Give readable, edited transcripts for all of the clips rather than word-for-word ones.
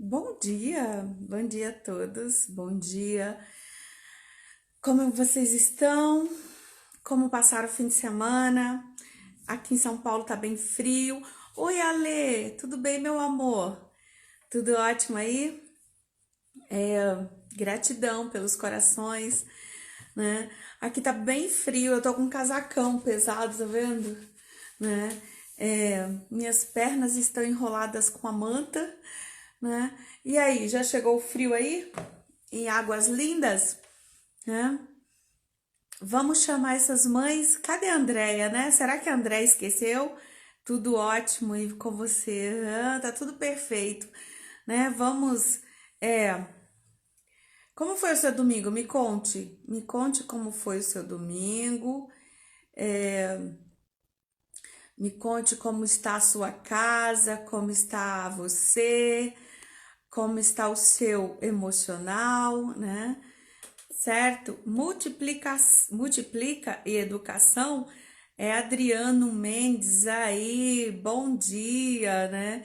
Bom dia a todos, bom dia. Como vocês estão? Como passaram o fim de semana? Aqui em São Paulo tá bem frio. Oi, Ale, tudo bem, meu amor? Tudo ótimo aí? Gratidão pelos corações, né? Aqui tá bem frio, eu tô com um casacão pesado, tá vendo? Né? Minhas pernas estão enroladas com a manta, né? E aí, já chegou o frio aí? Em Águas Lindas, né? Vamos chamar essas mães. Cadê a Andréia, né? Será que a Andréia esqueceu? Tudo ótimo e com você. Tá tudo perfeito, né? Vamos. É, como foi o seu domingo? Me conte. Me conte como foi o seu domingo. É, me conte como está a sua casa, como está você, como está o seu emocional, né? Certo? Multiplica e educação é Adriano Mendes aí, bom dia, né?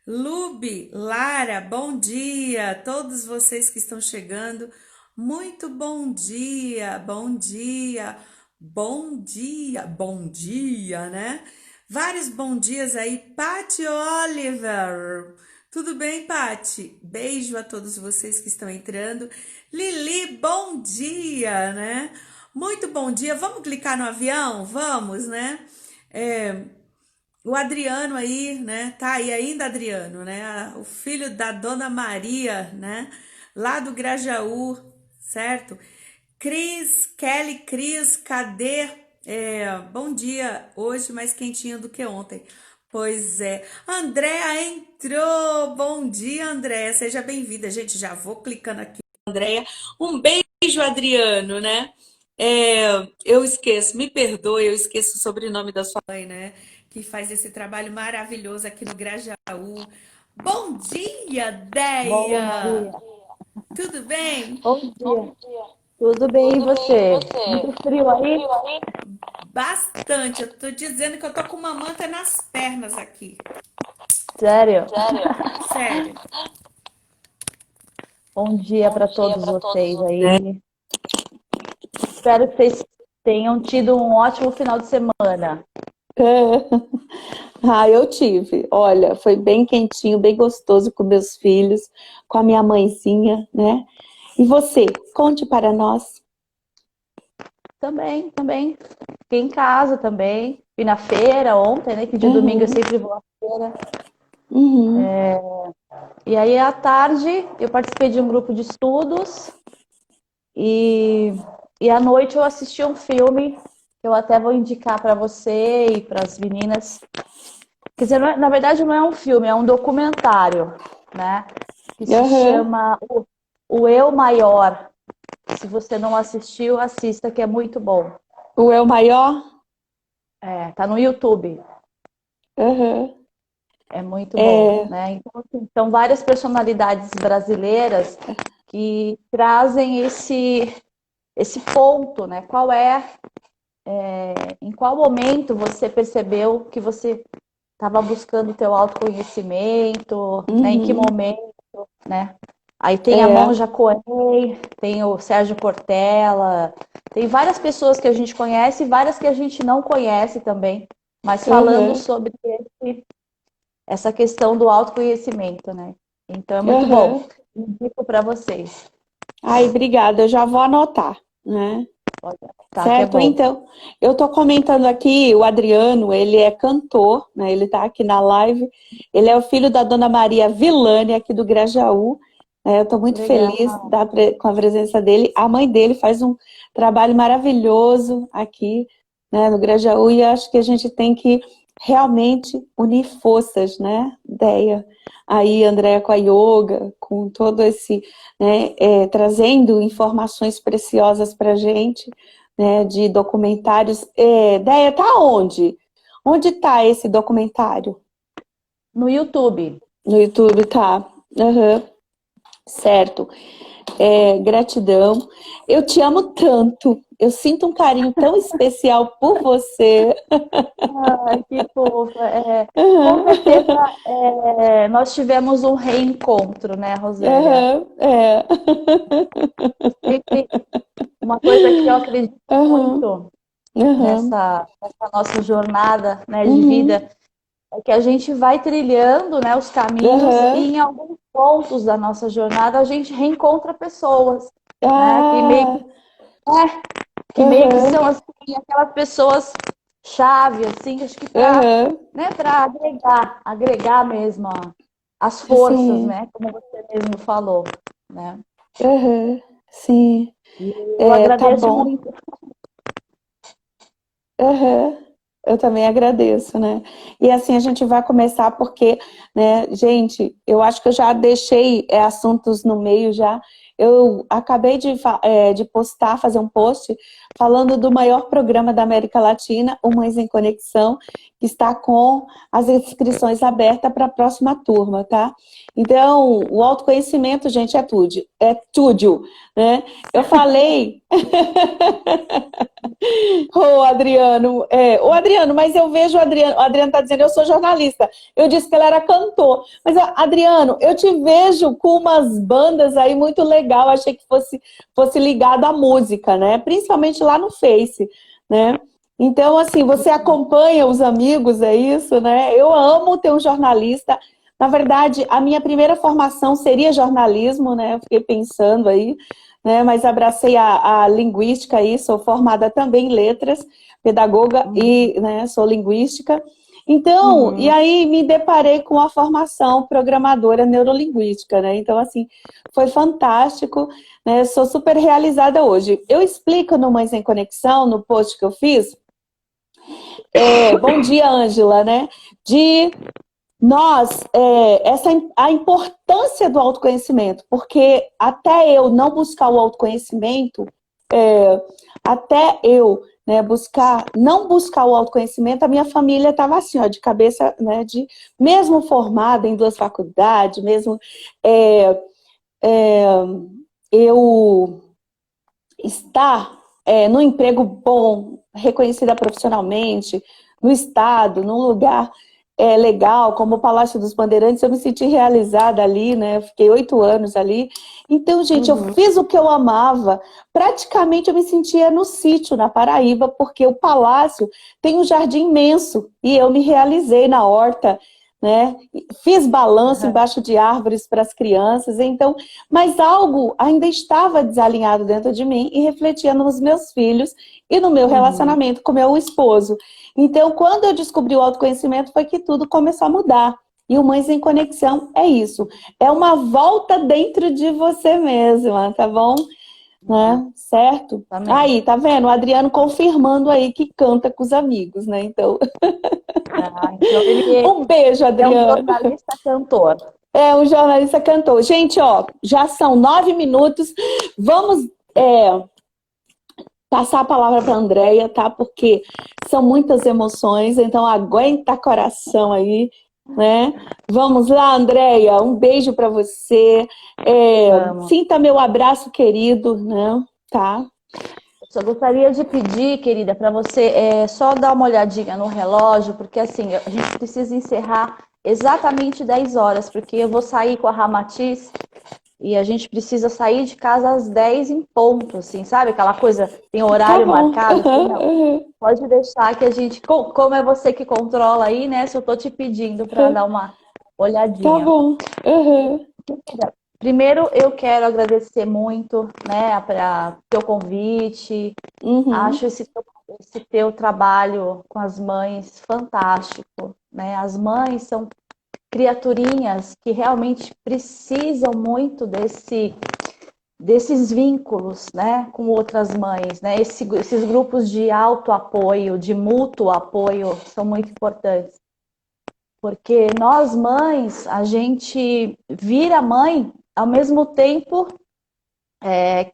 Lube, Lara, bom dia, todos vocês que estão chegando, muito bom dia, né? Vários bom dias aí, Pati Oliver, tudo bem, Pati? Beijo a todos vocês que estão entrando. Lili, bom dia, né? Muito bom dia. Vamos clicar no avião? Vamos, né? É, o Adriano aí, né? Tá aí ainda, Adriano, né? O filho da Dona Maria, né? Lá do Grajaú, certo? Cris, cadê? Bom dia, hoje mais quentinho do que ontem. Pois é. Andréa entrou. Bom dia, Andréa. Seja bem-vinda. Gente, já vou clicando aqui. Andréa, um beijo, Adriano, né? Eu esqueço, me perdoe, eu esqueço o sobrenome da sua mãe, né? Que faz esse trabalho maravilhoso aqui no Grajaú. Bom dia, Bom Deia! dia. Tudo bem? Bom dia. Tudo bem e você? Muito frio aí? Bastante. Eu tô dizendo que eu tô com uma manta nas pernas aqui. Sério? Sério. Bom dia para todos vocês aí. Espero que vocês tenham tido um ótimo final de semana. Ah, eu tive. Olha, foi bem quentinho, bem gostoso com meus filhos, com a minha mãezinha, né? E você, conte para nós. Também. Fiquei em casa também. Fui na feira ontem, né? Que de domingo eu Uhum, sempre vou à feira. uhum. E aí à tarde eu participei de um grupo de estudos e, e à noite eu assisti um filme que eu até vou indicar para você e para as meninas. Quer dizer, na verdade não é um filme, é um documentário, né? Que se Uhum. chama O Eu Maior. Se você não assistiu, assista, que é muito bom. O eu maior? Tá no YouTube, Uhum. é muito bom, É, né? Então, assim, são várias personalidades brasileiras que trazem esse ponto, né? Em qual momento você percebeu que você estava buscando o teu autoconhecimento, né? Em que uhum. momento, né? Aí tem a É, Monja Coen, tem o Sérgio Cortella, tem várias pessoas que a gente conhece e várias que a gente não conhece também, mas falando uhum, sobre essa questão do autoconhecimento, né? Então é muito bom. uhum. Indico para vocês. Ai, obrigada, eu já vou anotar, né? Olha, tá, que é Certo? bom. Então, eu estou comentando aqui, o Adriano, ele é cantor, né? Ele está aqui na live. Ele é o filho da Dona Maria Villani, aqui do Grajaú. Eu estou muito Legal. feliz com a presença dele. A mãe dele faz um trabalho maravilhoso aqui, né, no Grajaú, e acho que a gente tem que realmente unir forças, né, Deia? Aí, Andréia, com a yoga, com todo esse, né, trazendo informações preciosas para a gente, né, de documentários. Deia, tá onde? Onde tá esse documentário? No YouTube. No YouTube, tá? Uhum, certo. Gratidão. Eu te amo tanto. Eu sinto um carinho tão especial por você. Ai, que fofa. Com Aham, certeza, nós tivemos um reencontro, né, Rosélia? aham, é. Sempre uma coisa que eu acredito Aham, muito aham, nessa nossa jornada, né, de uhum, vida, é que a gente vai trilhando, né, os caminhos aham. e em alguns pontos da nossa jornada a gente reencontra pessoas, né, Ah, que meio que aham, são assim, aquelas pessoas chave, assim, acho que para, aham, né, para agregar mesmo as forças, sim, né, como você mesmo falou, né? aham, sim. E eu É, tá agradeço bom. muito. Aham. Eu também agradeço, né? E assim a gente vai começar porque, né, gente, eu acho que eu já deixei assuntos no meio já. Eu acabei de postar, fazer um post falando do maior programa da América Latina, o Mães em Conexão, que está com as inscrições abertas para a próxima turma, tá? Então, o autoconhecimento, gente, é tudo, né? Eu falei Ô Adriano, mas eu vejo o Adriano tá dizendo, eu sou jornalista. Eu disse que ele era cantor. Mas, ó, Adriano, eu te vejo com umas bandas aí muito legal, achei que fosse ligado à música, né? Principalmente lá no Face, né? Então, assim, você acompanha os amigos, é isso, né? Eu amo ter um jornalista. Na verdade, a minha primeira formação seria jornalismo, né? Eu fiquei pensando aí, né? Mas abracei a linguística aí, sou formada também em letras, pedagoga e, né, sou linguística. Então, e Uhum. aí me deparei com a formação programadora neurolinguística, né? Então, assim, foi fantástico, né? Sou super realizada hoje. Eu explico no Mães em Conexão, no post que eu fiz, bom dia, Ângela, né? De nós, a importância do autoconhecimento, porque até eu não buscar o autoconhecimento, até eu, né, não buscar o autoconhecimento, a minha família estava assim, ó, de cabeça, né, mesmo formada em 2 faculdades, mesmo é, é, eu estar num emprego bom, reconhecida profissionalmente, no estado, num lugar legal, como o Palácio dos Bandeirantes, eu me senti realizada ali, né? Eu fiquei 8 anos ali. Então, gente, eu Uhum. fiz o que eu amava. Praticamente eu me sentia no sítio, na Paraíba, porque o palácio tem um jardim imenso e eu me realizei na horta, né? Fiz balanço embaixo de árvores para as crianças, então, mas algo ainda estava desalinhado dentro de mim e refletia nos meus filhos e no meu Uhum. relacionamento com meu esposo. Então, quando eu descobri o autoconhecimento, foi que tudo começou a mudar. E o Mães em Conexão é isso. É uma volta dentro de você mesma, tá bom? Né? Certo? Também. Aí, tá vendo? O Adriano confirmando aí que canta com os amigos, né? Então, Ah, então ele um beijo, é um Adriano. jornalista cantor. É um jornalista cantor. Gente, ó, já são 9 minutos. Vamos passar a palavra para a Andréia, tá? Porque são muitas emoções, então aguenta coração aí, né? Vamos lá, Andréia, um beijo para você. Vamos. Sinta meu abraço querido, né? Tá? Só gostaria de pedir, querida, para você só dar uma olhadinha no relógio, porque assim, a gente precisa encerrar exatamente 10 horas, porque eu vou sair com a Ramatiz e a gente precisa sair de casa às 10 em ponto, assim, sabe? Aquela coisa, tem Tá horário bom. marcado. Falei, não, pode deixar que a gente, como é você que controla aí, né? Se eu tô te pedindo para dar uma Tá olhadinha. bom. Uhum. Primeiro, eu quero agradecer muito, né, para teu convite. Uhum. Acho esse teu trabalho com as mães fantástico, né? As mães são criaturinhas que realmente precisam muito desses vínculos, né, com outras mães, né? Esses grupos de autoapoio, de mútuo apoio, são muito importantes. Porque nós mães, a gente vira mãe ao mesmo tempo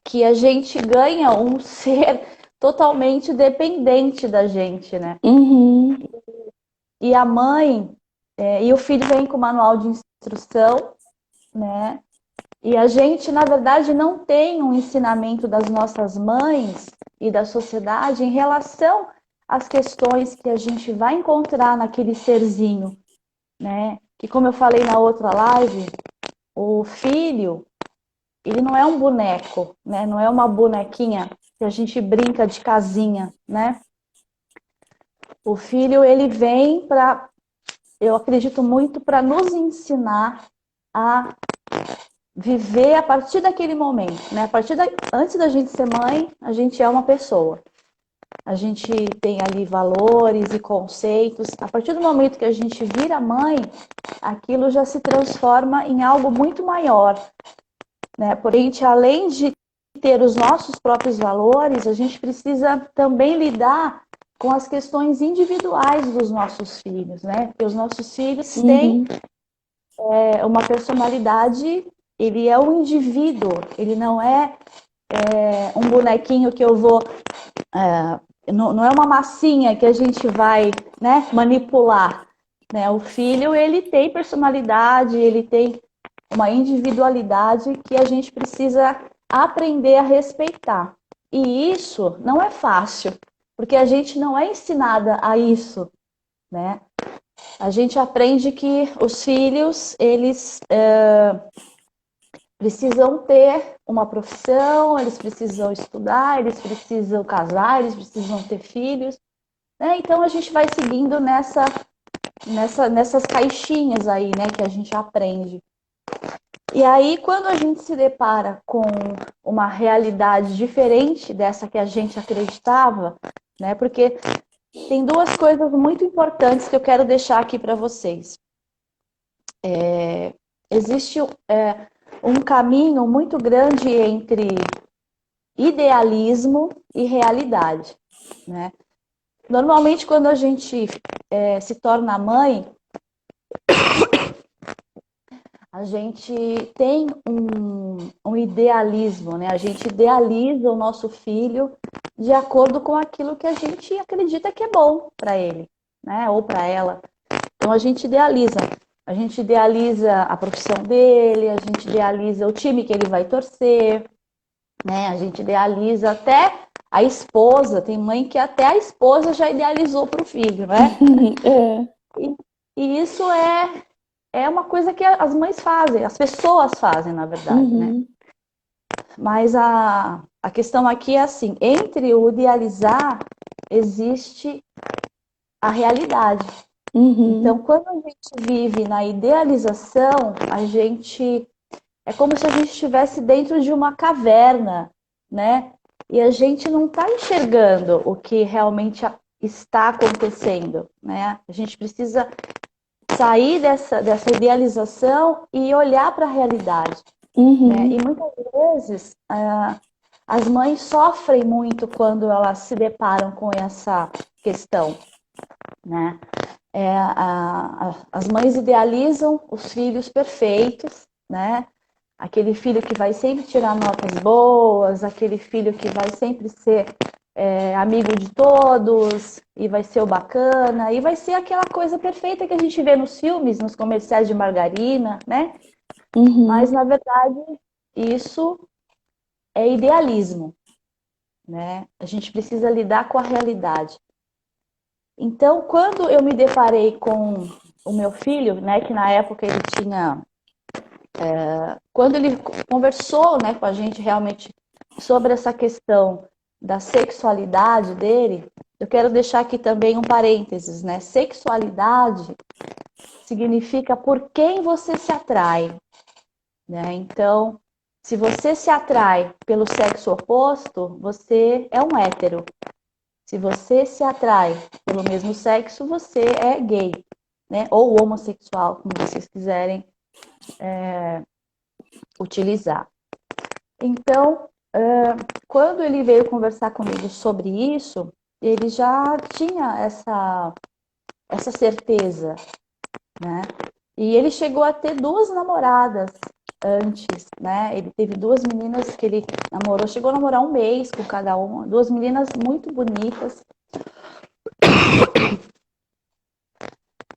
que a gente ganha um ser totalmente dependente da gente, né? Uhum. E a mãe, e o filho vem com o manual de instrução, né? E a gente, na verdade, não tem um ensinamento das nossas mães e da sociedade em relação às questões que a gente vai encontrar naquele serzinho, né? Que, como eu falei na outra live, o filho, ele não é um boneco, né? Não é uma bonequinha que a gente brinca de casinha, né? O filho, ele vem para, eu acredito muito, para nos ensinar a viver a partir daquele momento, né? Antes da gente ser mãe, a gente é uma pessoa. A gente tem ali valores e conceitos. A partir do momento que a gente vira mãe, aquilo já se transforma em algo muito maior, né? Porém, a gente, além de ter os nossos próprios valores, a gente precisa também lidar com as questões individuais dos nossos filhos, né? Porque os nossos filhos têm uma personalidade, ele é um indivíduo, ele não é, um bonequinho que eu vou... não é uma massinha que a gente vai, né, manipular, né? O filho, ele tem personalidade, ele tem uma individualidade que a gente precisa aprender a respeitar. E isso não é fácil, porque a gente não é ensinada a isso, né? A gente aprende que os filhos, eles precisam ter uma profissão, eles precisam estudar, eles precisam casar, eles precisam ter filhos, né? Então a gente vai seguindo nessas caixinhas aí, né, que a gente aprende. E aí, quando a gente se depara com uma realidade diferente dessa que a gente acreditava, né? Porque tem duas coisas muito importantes que eu quero deixar aqui para vocês. Existe um caminho muito grande entre idealismo e realidade, né? Normalmente, quando a gente se torna mãe, a gente tem um idealismo, né? A gente idealiza o nosso filho de acordo com aquilo que a gente acredita que é bom para ele, né? Ou para ela. Então a gente idealiza. A gente idealiza a profissão dele, a gente idealiza o time que ele vai torcer, né? A gente idealiza até a esposa. Tem mãe que até a esposa já idealizou para o filho, né? E isso é uma coisa que as mães fazem, as pessoas fazem, na verdade, né? Mas a questão aqui é assim, entre o idealizar, existe a realidade. Então, quando a gente vive na idealização, é como se a gente estivesse dentro de uma caverna, né? E a gente não está enxergando o que realmente está acontecendo, né? A gente precisa sair dessa idealização e olhar para a realidade. Né? E muitas vezes as mães sofrem muito quando elas se deparam com essa questão, né? As mães idealizam os filhos perfeitos, né? Aquele filho que vai sempre tirar notas boas, aquele filho que vai sempre ser amigo de todos, e vai ser o bacana, e vai ser aquela coisa perfeita que a gente vê nos filmes, nos comerciais de margarina, né? Mas, na verdade, isso é idealismo, né? A gente precisa lidar com a realidade. Então, quando eu me deparei com o meu filho, né, que na época ele tinha... quando ele conversou, né, com a gente realmente sobre essa questão da sexualidade dele, eu quero deixar aqui também um parênteses, né? Sexualidade significa por quem você se atrai, né? Então, se você se atrai pelo sexo oposto, você é um hétero. Se você se atrai pelo mesmo sexo, você é gay, né? Ou homossexual, como vocês quiserem utilizar. Então, quando ele veio conversar comigo sobre isso, ele já tinha essa certeza, né? E ele chegou a ter 2 namoradas antes, né? Ele teve 2 meninas que ele namorou, chegou a namorar 1 mês com cada uma, 2 meninas muito bonitas.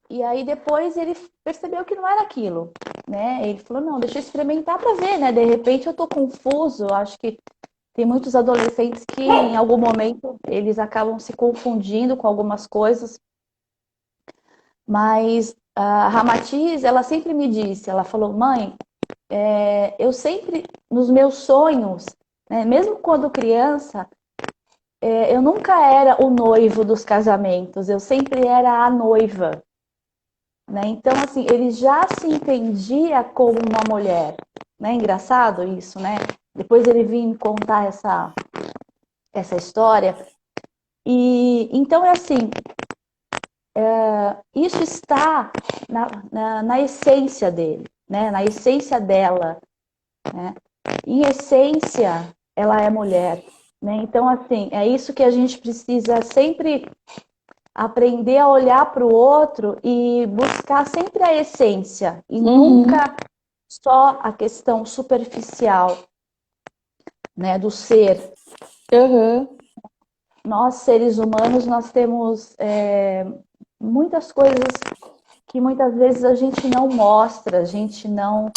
E aí depois ele percebeu que não era aquilo, né? Ele falou, não, deixa eu experimentar para ver, né? De repente eu tô confuso, acho que tem muitos adolescentes que em algum momento eles acabam se confundindo com algumas coisas, mas a Ramatiz, ela sempre me disse, ela falou, mãe, eu sempre, nos meus sonhos, né, mesmo quando criança, eu nunca era o noivo dos casamentos, eu sempre era a noiva, né? Então, assim, ele já se entendia como uma mulher, né? Engraçado isso, né? Depois ele vinha me contar essa história. E então é assim, isso está na essência dele, né? Na essência dela, né? Em essência, ela é mulher, né? Então, assim, é isso que a gente precisa sempre aprender a olhar para o outro e buscar sempre a essência e nunca só a questão superficial, né, do ser. Uhum. Nós, seres humanos, nós temos muitas coisas que muitas vezes a gente não mostra, a gente não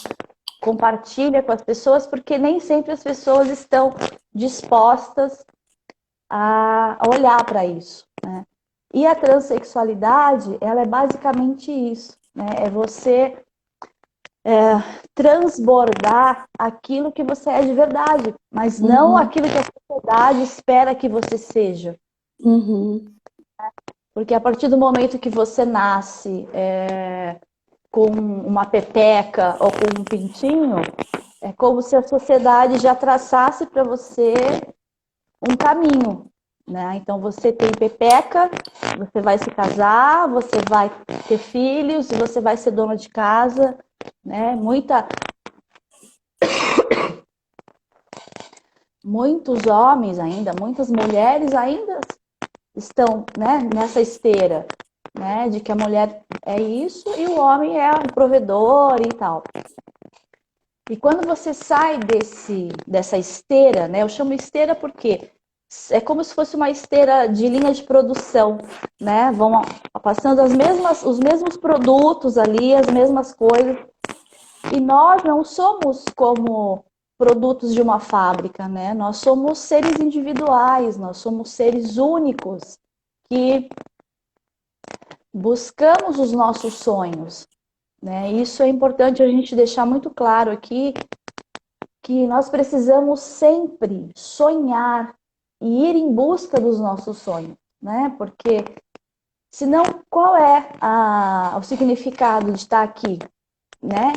compartilha com as pessoas, porque nem sempre as pessoas estão dispostas a olhar para isso, né? E a transexualidade, ela é basicamente isso, né? É você transbordar aquilo que você é de verdade, mas não aquilo que a sociedade espera que você seja. Uhum. Porque a partir do momento que você nasce com uma pepeca ou com um pintinho, é como se a sociedade já traçasse para você um caminho, né? Então você tem pepeca, você vai se casar, você vai ter filhos, você vai ser dona de casa, né? Muitos homens ainda, muitas mulheres ainda estão, né, nessa esteira, né, de que a mulher é isso e o homem é o provedor e tal. E quando você sai dessa esteira, né, eu chamo esteira porque é como se fosse uma esteira de linha de produção, né, vão passando os mesmos produtos ali, as mesmas coisas, e nós não somos como produtos de uma fábrica, né? Nós somos seres individuais, nós somos seres únicos que buscamos os nossos sonhos, né? Isso é importante a gente deixar muito claro aqui, que nós precisamos sempre sonhar e ir em busca dos nossos sonhos, né? Porque senão qual é o significado de estar aqui, né?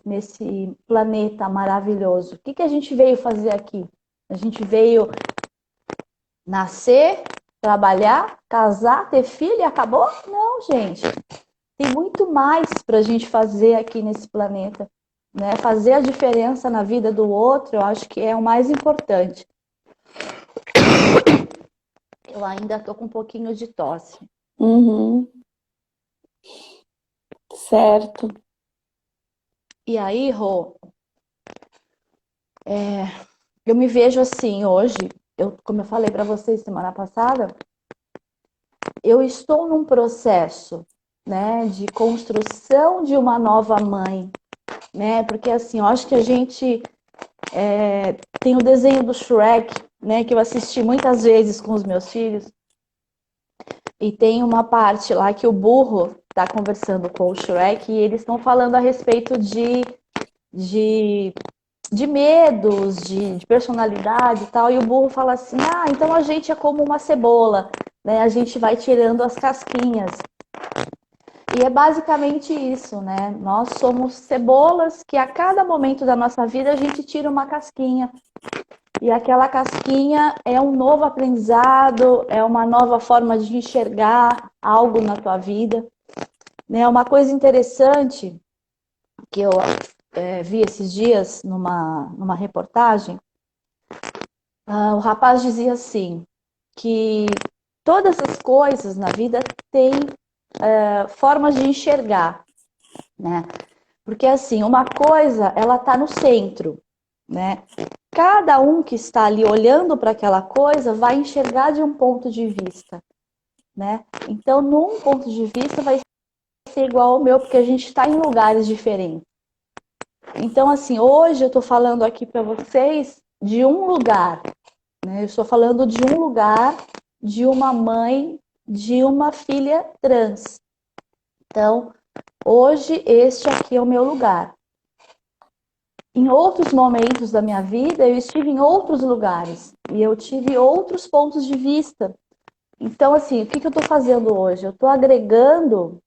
Nesse planeta maravilhoso. O que a gente veio fazer aqui? A gente veio nascer, trabalhar, casar, ter filho e acabou? Não, gente. Tem muito mais para a gente fazer aqui nesse planeta, né? Fazer a diferença na vida do outro, eu acho que é o mais importante. Eu ainda tô com um pouquinho de tosse. Uhum. Certo. E aí, Rô, eu me vejo assim hoje, como eu falei para vocês semana passada, eu estou num processo, né, de construção de uma nova mãe, né, porque assim, eu acho que a gente tem o desenho do Shrek, né, que eu assisti muitas vezes com os meus filhos, e tem uma parte lá que o burro está conversando com o Shrek e eles estão falando a respeito de medos, de personalidade e tal, e o burro fala assim, então a gente é como uma cebola, né? A gente vai tirando as casquinhas. E é basicamente isso, né? Nós somos cebolas que a cada momento da nossa vida a gente tira uma casquinha. E aquela casquinha é um novo aprendizado, é uma nova forma de enxergar algo na tua vida. Né? Uma coisa interessante que eu vi esses dias numa reportagem, o rapaz dizia assim, que todas as coisas na vida têm formas de enxergar, né? Porque assim, uma coisa, ela está no centro, né? Cada um que está ali olhando para aquela coisa vai enxergar de um ponto de vista, né? Então, num ponto de vista vai ser igual ao meu, porque a gente está em lugares diferentes. Então, assim, hoje eu estou falando aqui para vocês de um lugar, né? Eu estou falando de um lugar, de uma mãe, de uma filha trans. Então, hoje este aqui é o meu lugar. Em outros momentos da minha vida, eu estive em outros lugares e eu tive outros pontos de vista. Então, assim, o que eu estou fazendo hoje? Eu estou agregando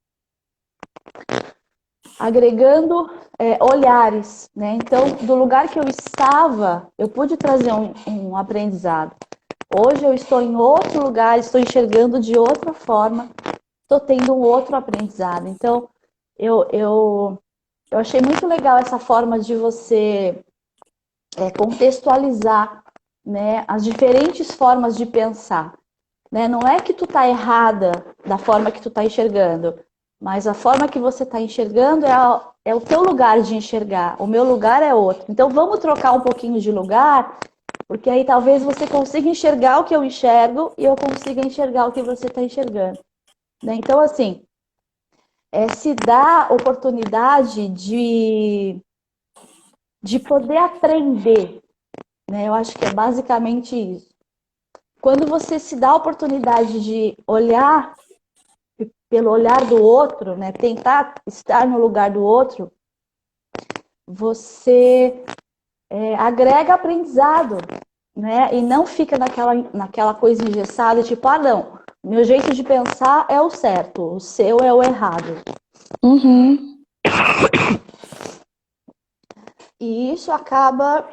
olhares, né? Então, do lugar que eu estava, eu pude trazer um aprendizado. Hoje eu estou em outro lugar, estou enxergando de outra forma, estou tendo um outro aprendizado. Então, eu achei muito legal essa forma de você contextualizar, né, as diferentes formas de pensar. Né? Não é que tu tá errada da forma que tu tá enxergando, mas a forma que você tá enxergando é o teu lugar de enxergar. O meu lugar é outro. Então vamos trocar um pouquinho de lugar, porque aí talvez você consiga enxergar o que eu enxergo e eu consiga enxergar o que você está enxergando. Né? Então, assim, se dá oportunidade de poder aprender. Né? Eu acho que é basicamente isso. Quando você se dá a oportunidade de olhar pelo olhar do outro, né, tentar estar no lugar do outro, você agrega aprendizado, né, e não fica naquela coisa engessada, tipo, não, meu jeito de pensar é o certo, o seu é o errado. Uhum. E isso acaba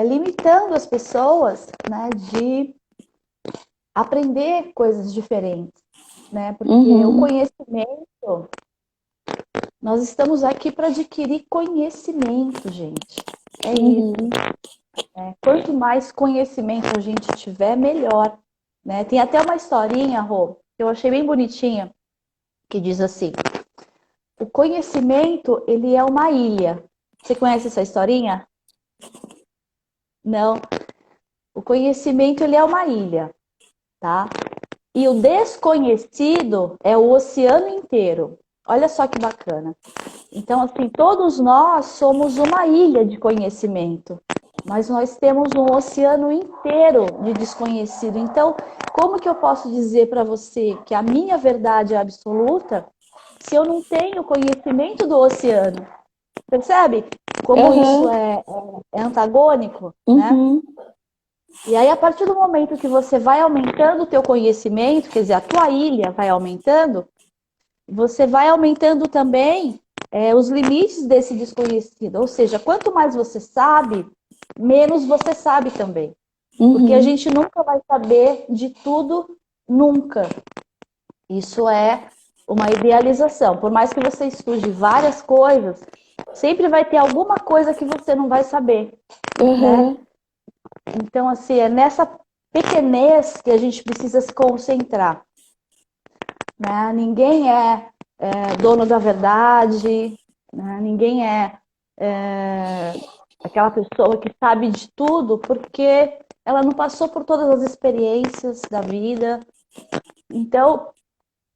limitando as pessoas, né, de aprender coisas diferentes, né, porque o conhecimento, nós estamos aqui para adquirir conhecimento, gente. É isso. Quanto mais conhecimento a gente tiver, melhor. Né? Tem até uma historinha, Rô, que eu achei bem bonitinha, que diz assim: o conhecimento, ele é uma ilha. Você conhece essa historinha? Não. O conhecimento, ele é uma ilha, tá? E o desconhecido é o oceano inteiro. Olha só que bacana. Então, assim, todos nós somos uma ilha de conhecimento, mas nós temos um oceano inteiro de desconhecido. Então, como que eu posso dizer para você que a minha verdade é absoluta se eu não tenho conhecimento do oceano? Percebe como isso é antagônico, né? E aí, a partir do momento que você vai aumentando o teu conhecimento, quer dizer, a tua ilha vai aumentando, você vai aumentando também os limites desse desconhecido. Ou seja, quanto mais você sabe, menos você sabe também. Porque a gente nunca vai saber de tudo, nunca. Isso é uma idealização. Por mais que você estude várias coisas, sempre vai ter alguma coisa que você não vai saber. Né? Então, assim, é nessa pequenez que a gente precisa se concentrar. Né? Ninguém é dono da verdade, né? Ninguém é aquela pessoa que sabe de tudo, porque ela não passou por todas as experiências da vida. Então,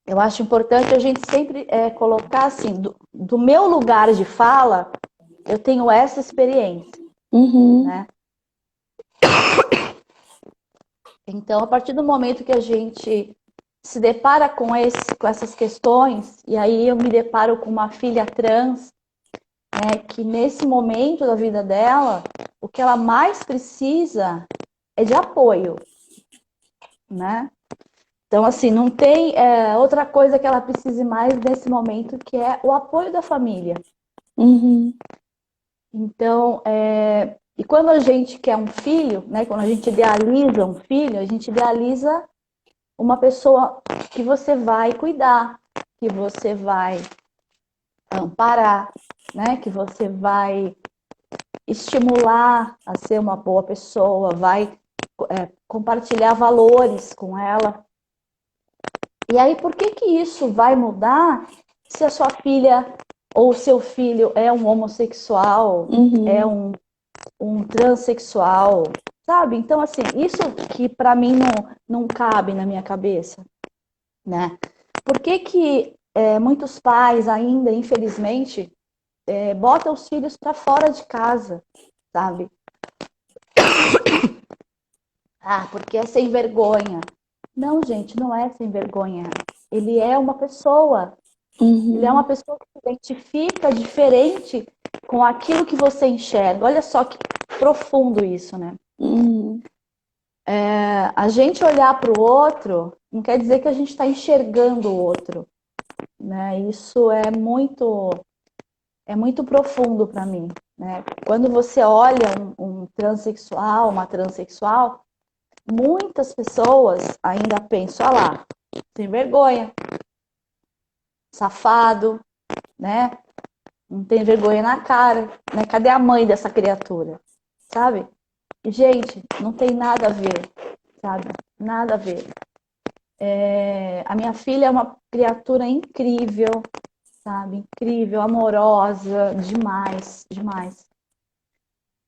eu acho importante a gente sempre colocar assim, do meu lugar de fala, eu tenho essa experiência. Né? Então, a partir do momento que a gente se depara com essas questões, e aí eu me deparo com uma filha trans, né, que nesse momento da vida dela, o que ela mais precisa é de apoio, né? Então, assim, não tem outra coisa que ela precise mais nesse momento, que é o apoio da família. Então, e quando a gente quer um filho, né, quando a gente idealiza um filho, a gente idealiza uma pessoa que você vai cuidar, que você vai amparar, né? Que você vai estimular a ser uma boa pessoa, vai compartilhar valores com ela. E aí, por que isso vai mudar se a sua filha ou seu filho é um homossexual, é um transexual, sabe? Então, assim, isso que para mim não cabe na minha cabeça, né? Por que muitos pais ainda, infelizmente, botam os filhos para fora de casa, sabe? Ah, porque é sem vergonha. Não, gente, não é sem vergonha. Ele é uma pessoa. Ele é uma pessoa que se identifica diferente com aquilo que você enxerga. Olha só que profundo isso, né? A gente olhar para o outro não quer dizer que a gente está enxergando o outro, né? Isso é muito profundo para mim, né? Quando você olha um transexual, uma transexual, muitas pessoas ainda pensam, olha lá, sem vergonha, safado, né? Não tem vergonha na cara, né? Cadê a mãe dessa criatura, sabe? E, gente, não tem nada a ver, sabe? Nada a ver. A minha filha é uma criatura incrível, sabe? Incrível, amorosa, demais, demais.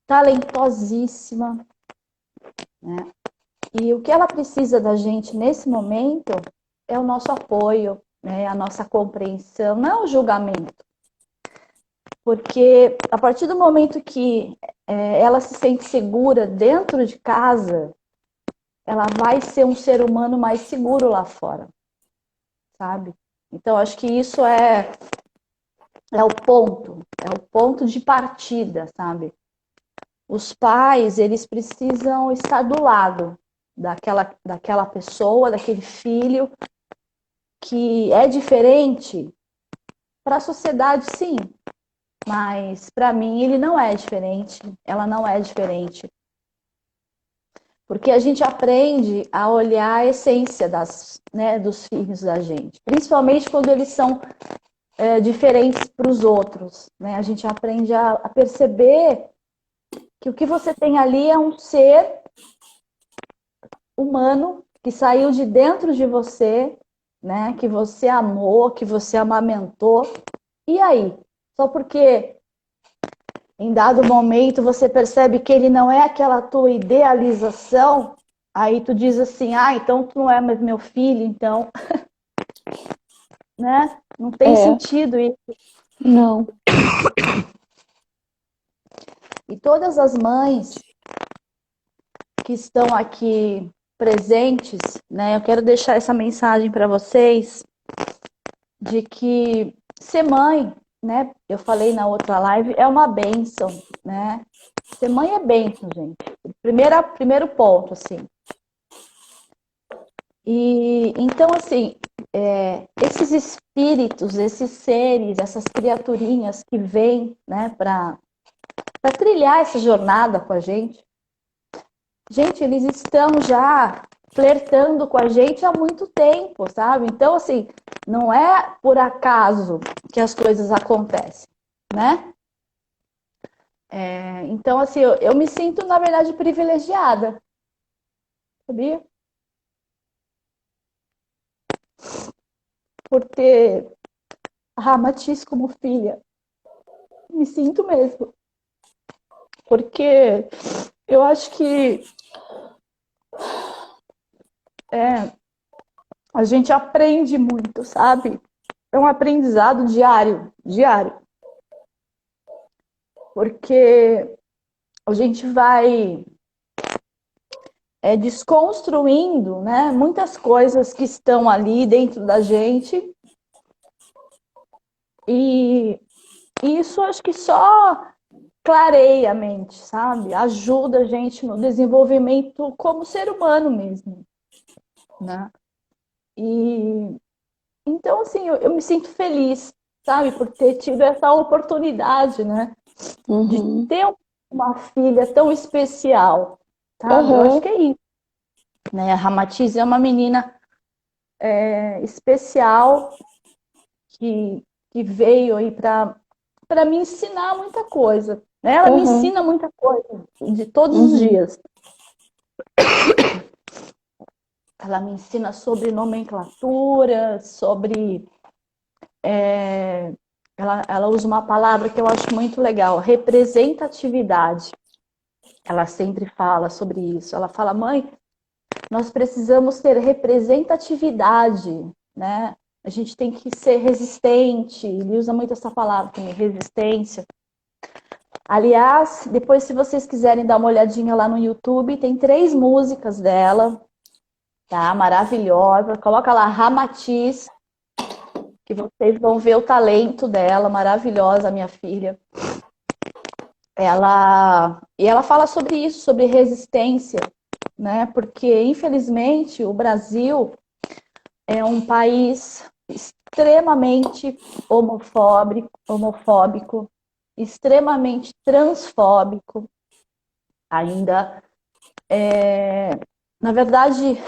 Talentosíssima, né? E o que ela precisa da gente nesse momento é o nosso apoio, né? A nossa compreensão, não o julgamento. Porque a partir do momento que ela se sente segura dentro de casa, ela vai ser um ser humano mais seguro lá fora, sabe? Então, acho que isso é o ponto de partida, sabe? Os pais, eles precisam estar do lado daquela pessoa, daquele filho que é diferente para a sociedade, sim, mas para mim ele não é diferente, ela não é diferente. Porque a gente aprende a olhar a essência dos filhos da gente, principalmente quando eles são diferentes para os outros, né? A gente aprende a perceber que o que você tem ali é um ser humano que saiu de dentro de você, né? Que você amou, que você amamentou. E aí? Só porque em dado momento você percebe que ele não é aquela tua idealização, aí tu diz assim, então tu não é mais meu filho, então, né? Não tem sentido isso. Não. E todas as mães que estão aqui presentes, né? Eu quero deixar essa mensagem para vocês de que ser mãe, né? Eu falei na outra live, é uma bênção, né? Ser mãe é bênção, gente. Primeiro ponto, assim. E então, assim, esses espíritos, esses seres, essas criaturinhas que vêm, né, para trilhar essa jornada com a gente, eles estão já flertando com a gente há muito tempo, sabe? Então, assim, não é por acaso que as coisas acontecem, né? Então, assim, eu me sinto, na verdade, privilegiada, sabia? Por ter a Matiz como filha. Me sinto mesmo. Porque eu acho que a gente aprende muito, sabe? É um aprendizado diário, diário. Porque a gente vai desconstruindo, né, muitas coisas que estão ali dentro da gente. E isso acho que só clareia a mente, sabe? Ajuda a gente no desenvolvimento como ser humano mesmo, né? E então, assim, eu me sinto feliz, sabe, por ter tido essa oportunidade, né? De ter uma filha tão especial, sabe? Eu acho que é isso, né? A Ramatiz é uma menina especial que veio aí para me ensinar muita coisa, né? Ela me ensina muita coisa de todos os dias. Ela me ensina sobre nomenclatura, sobre ela usa uma palavra que eu acho muito legal, representatividade. Ela sempre fala sobre isso. Ela fala, mãe, nós precisamos ter representatividade, né? A gente tem que ser resistente. Ele usa muito essa palavra também, resistência. Aliás, depois se vocês quiserem dar uma olhadinha lá no YouTube, tem 3 músicas dela, tá? Maravilhosa. Coloca lá Ramatiz, que vocês vão ver o talento dela, maravilhosa, minha filha. Ela fala sobre isso, sobre resistência, né? Porque infelizmente o Brasil é um país extremamente homofóbico, extremamente transfóbico ainda. Na verdade,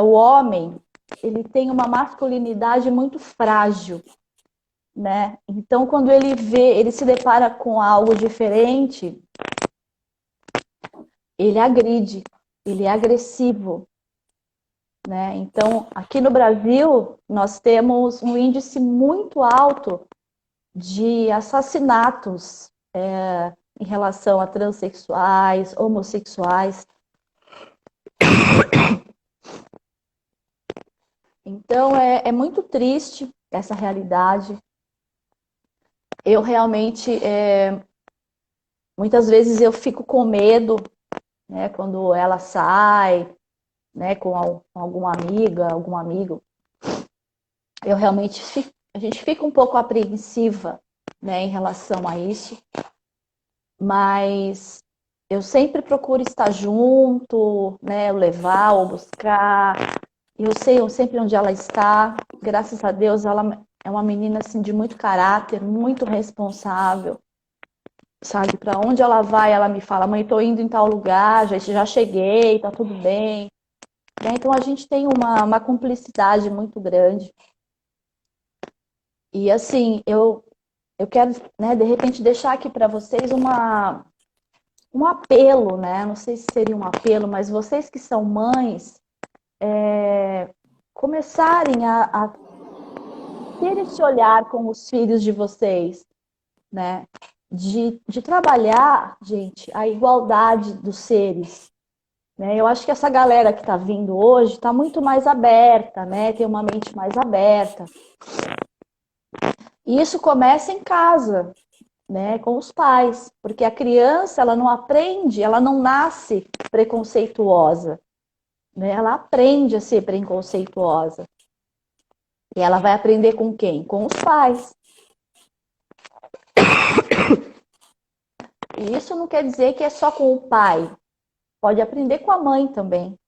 o homem, ele tem uma masculinidade muito frágil, né? Então, quando ele se depara com algo diferente, ele agride, ele é agressivo, né? Então, aqui no Brasil, nós temos um índice muito alto de assassinatos em relação a transexuais, homossexuais. Então, é muito triste essa realidade. Eu realmente, muitas vezes eu fico com medo, né, quando ela sai, né, com alguma amiga, algum amigo. Eu realmente a gente fica um pouco apreensiva, né, em relação a isso, mas eu sempre procuro estar junto, né, eu levar ou buscar. Eu sei sempre onde ela está. Graças a Deus, ela é uma menina assim de muito caráter, muito responsável. Sabe, para onde ela vai, ela me fala: mãe, tô indo em tal lugar, já cheguei, tá tudo bem. Né? Então a gente tem uma cumplicidade muito grande. E assim, eu quero, né, de repente, deixar aqui para vocês um apelo, né? Não sei se seria um apelo, mas vocês que são mães, começarem a ter esse olhar com os filhos de vocês, né? De trabalhar, gente, a igualdade dos seres. Né? Eu acho que essa galera que está vindo hoje está muito mais aberta, né? Tem uma mente mais aberta. E isso começa em casa, né? Com os pais, porque a criança ela não aprende, ela não nasce preconceituosa, né? Ela aprende a ser preconceituosa. E ela vai aprender com quem? Com os pais. E isso não quer dizer que é só com o pai. Pode aprender com a mãe também.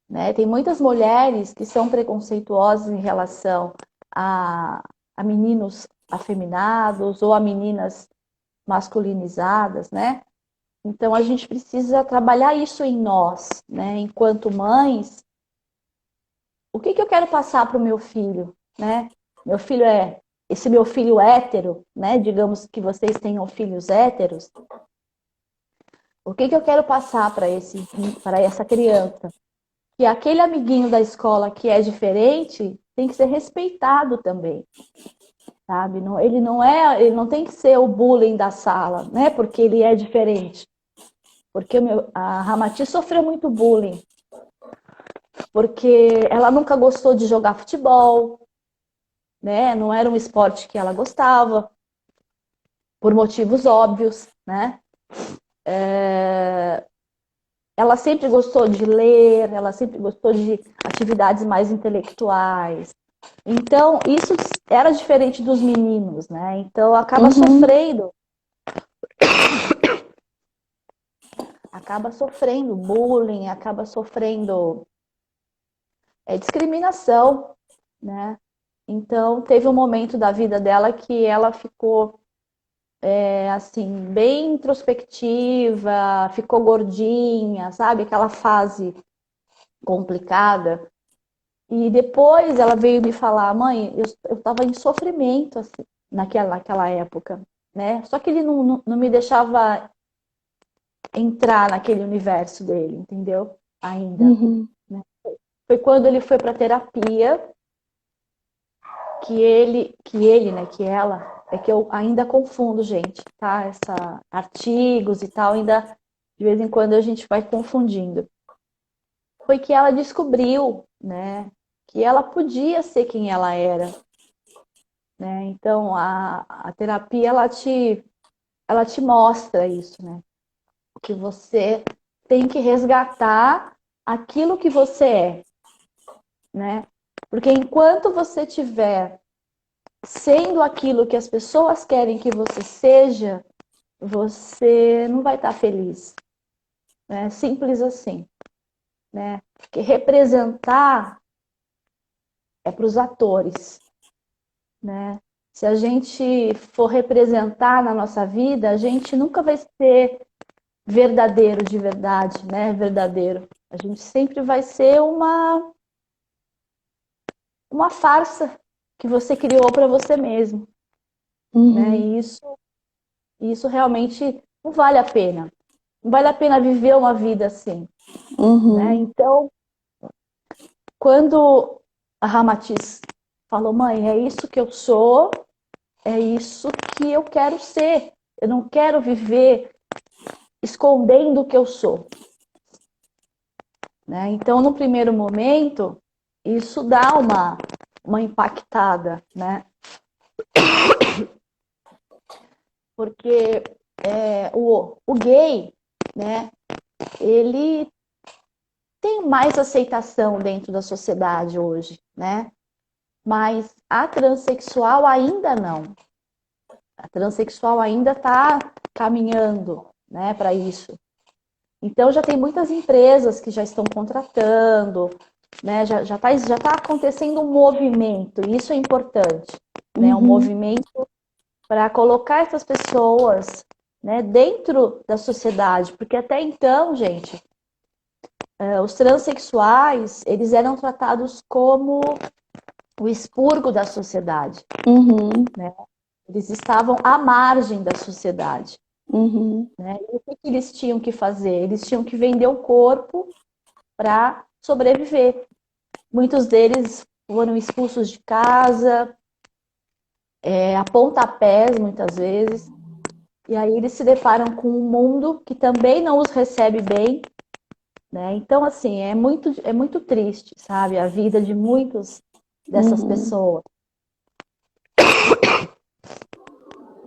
Né? Tem muitas mulheres que são preconceituosas em relação a meninos afeminados ou a meninas masculinizadas, né? Então a gente precisa trabalhar isso em nós, né? Enquanto mães, o que eu quero passar para o meu filho, né? Esse meu filho hétero, né? Digamos que vocês tenham filhos héteros. O que eu quero passar para essa criança? Que aquele amiguinho da escola que é diferente tem que ser respeitado também, sabe? Ele não tem que ser o bullying da sala, né? Porque ele é diferente. Porque a Ramati sofreu muito bullying, porque ela nunca gostou de jogar futebol, né? Não era um esporte que ela gostava, por motivos óbvios, né? Ela sempre gostou de ler, ela sempre gostou de atividades mais intelectuais. Então, isso era diferente dos meninos, né? Então, acaba sofrendo bullying, acaba sofrendo discriminação, né? Então, teve um momento da vida dela que ela ficou assim, bem introspectiva, ficou gordinha, sabe? Aquela fase complicada. E depois ela veio me falar: mãe, eu tava em sofrimento assim, naquela época, né? Só que ele não me deixava entrar naquele universo dele, entendeu? Ainda. Uhum. Né? Foi quando ele foi para terapia que ela, é que eu ainda confundo, gente, tá? Artigos e tal, ainda de vez em quando a gente vai confundindo. Foi que ela descobriu, né, que ela podia ser quem ela era, né? Então a terapia ela te ela te mostra isso, né? Que você tem que resgatar aquilo que você é, né? Porque enquanto você tiver sendo aquilo que as pessoas querem que você seja, você não vai estar feliz, né? Simples assim, né? Porque representar é para os atores, né? Se a gente for representar na nossa vida, a gente nunca vai ser verdadeiro de verdade, né? Verdadeiro. A gente sempre vai ser uma farsa que você criou para você mesmo, né? Uhum. E isso realmente não vale a pena. Não vale a pena viver uma vida assim, né? Uhum. Então, quando a Ramatiz falou, mãe, é isso que eu sou, é isso que eu quero ser. Eu não quero viver escondendo o que eu sou, né? Então, no primeiro momento, isso dá uma impactada, né? Porque o gay, né, ele tem mais aceitação dentro da sociedade hoje, né? Mas a transexual ainda não. A transexual ainda está caminhando, né, para isso. Então já tem muitas empresas que já estão contratando, né? Já tá acontecendo um movimento, e isso é importante, né? Um Uhum. movimento para colocar essas pessoas, né, dentro da sociedade, porque até então, gente, os transexuais, eles eram tratados como o expurgo da sociedade, Uhum. né? Eles estavam à margem da sociedade, Uhum. né? E o que eles tinham que fazer? Eles tinham que vender o corpo para sobreviver. Muitos deles foram expulsos de casa, a pontapés, muitas vezes, e aí eles se deparam com um mundo que também não os recebe bem, né? Então, assim, é muito triste, sabe? A vida de muitos dessas Uhum. pessoas.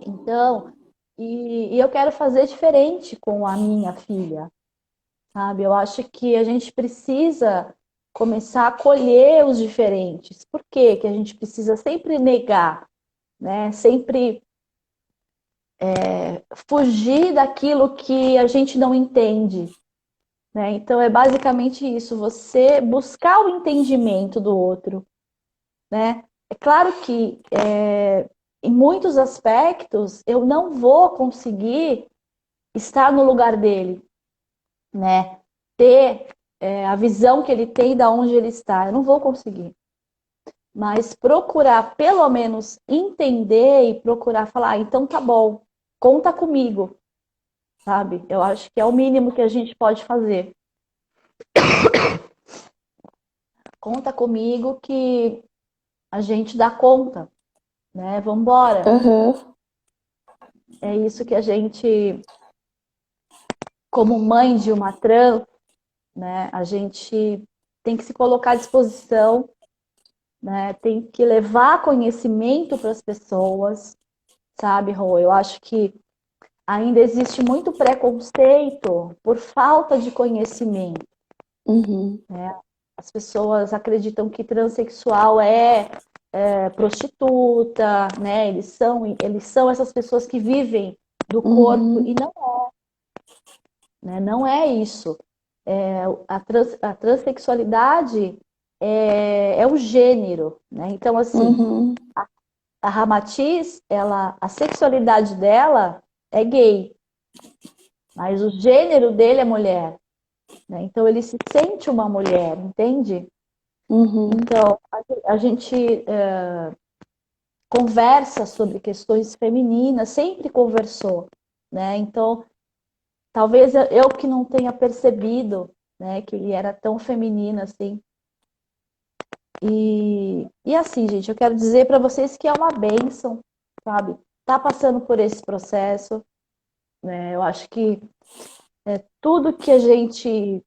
Então, e eu quero fazer diferente com a minha filha, sabe? Eu acho que a gente precisa começar a acolher os diferentes. Por quê? Que a gente precisa sempre negar, né? Sempre fugir daquilo que a gente não entende, né? Então é basicamente isso, você buscar o entendimento do outro, né? É claro que em muitos aspectos eu não vou conseguir estar no lugar dele, né? Ter a visão que ele tem da onde ele está, eu não vou conseguir. Mas procurar pelo menos entender e procurar falar, então tá bom, conta comigo, sabe? Eu acho que é o mínimo que a gente pode fazer. Conta comigo que a gente dá conta, né? Vamos embora. Aham. É isso que a gente, como mãe de uma trans, né? A gente tem que se colocar à disposição, né? Tem que levar conhecimento para as pessoas, sabe, Rô? Eu acho que ainda existe muito preconceito por falta de conhecimento. Uhum. As pessoas acreditam que transexual é prostituta, né? Eles são essas pessoas que vivem do corpo Uhum. e não, né? Não é isso. A transexualidade é o gênero, né? Então, assim, Uhum. a Ramatiz, a sexualidade dela é gay, mas o gênero dele é mulher, né? Então ele se sente uma mulher, entende? Uhum. Então a gente conversa sobre questões femininas, sempre conversou, né? Então talvez eu que não tenha percebido, né, que ele era tão feminino assim. E assim, gente, eu quero dizer para vocês que é uma bênção, sabe? Tá passando por esse processo, né? Eu acho que tudo que a gente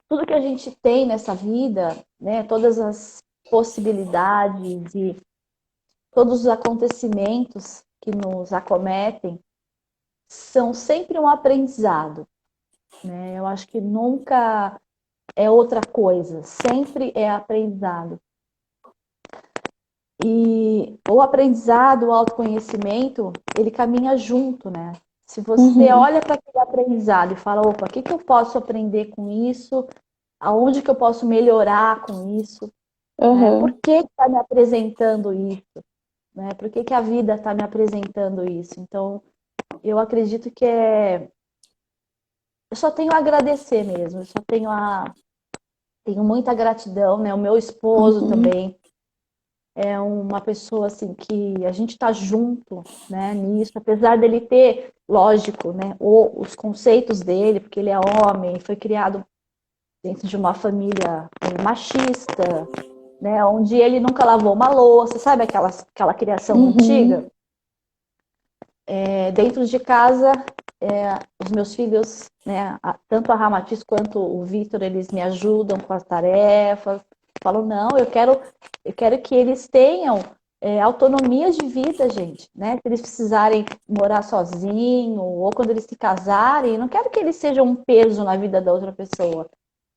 tudo que a gente tem nessa vida, né, todas as possibilidades todos os acontecimentos que nos acometem são sempre um aprendizado, né? Eu acho que nunca é outra coisa, sempre é aprendizado. E o aprendizado, o autoconhecimento, ele caminha junto, né? Se você olha para aquele aprendizado e fala, opa, o que eu posso aprender com isso? Aonde que eu posso melhorar com isso? Né? Por que está me apresentando isso? Né? Por que a vida está me apresentando isso? Então, eu acredito que eu só tenho a agradecer mesmo, eu só tenho muita gratidão, né? O meu esposo também é uma pessoa assim que a gente está junto, né, nisso, apesar dele ter, lógico, né, os conceitos dele, porque ele é homem, foi criado dentro de uma família machista, né, onde ele nunca lavou uma louça, sabe aquela criação antiga? Dentro de casa, os meus filhos, né, tanto a Ramatiz quanto o Vitor, eles me ajudam com as tarefas. Falam, não, eu quero que eles tenham autonomia de vida, gente, né? Se eles precisarem morar sozinho ou quando eles se casarem, eu não quero que eles sejam um peso na vida da outra pessoa,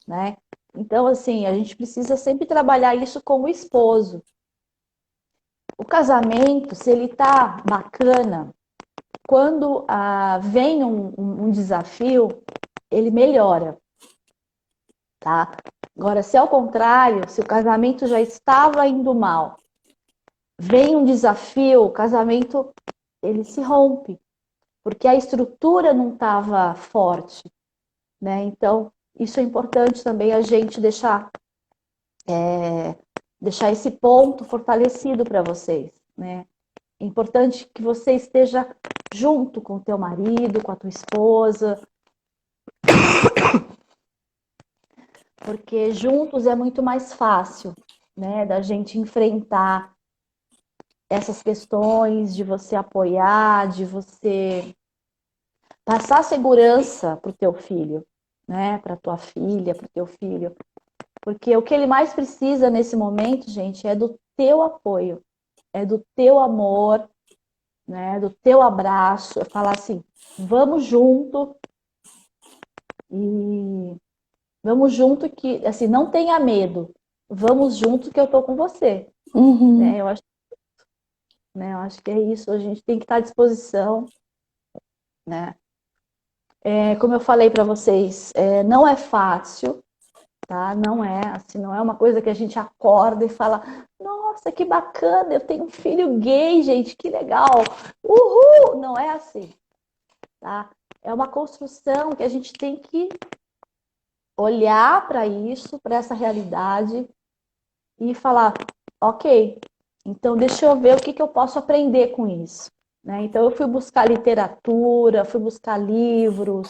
né? Então, assim, a gente precisa sempre trabalhar isso com o esposo. O casamento, se ele tá bacana, quando vem um desafio, ele melhora, tá? Agora, se ao contrário, se o casamento já estava indo mal, vem um desafio, o casamento ele se rompe, porque a estrutura não estava forte, né? Então, isso é importante também a gente deixar esse ponto fortalecido para vocês, né? É importante que você esteja junto com o teu marido, com a tua esposa, porque juntos é muito mais fácil, né, da gente enfrentar essas questões, de você apoiar, de você passar segurança para o teu filho, né, para tua filha, para o teu filho, porque o que ele mais precisa nesse momento, gente, é do teu apoio, é do teu amor, né, do teu abraço, é falar assim, vamos junto e vamos junto que, assim, não tenha medo. Vamos junto que eu tô com você. Né? Eu acho que é isso. A gente tem que estar à disposição, né? Como eu falei para vocês, não é fácil, tá? Não é, assim, não é uma coisa que a gente acorda e fala, nossa, que bacana, eu tenho um filho gay, gente, que legal. Uhul! Não é assim, tá? É uma construção que a gente tem que olhar para isso, para essa realidade e falar, ok, então deixa eu ver o que eu posso aprender com isso. Né? Então eu fui buscar literatura, fui buscar livros,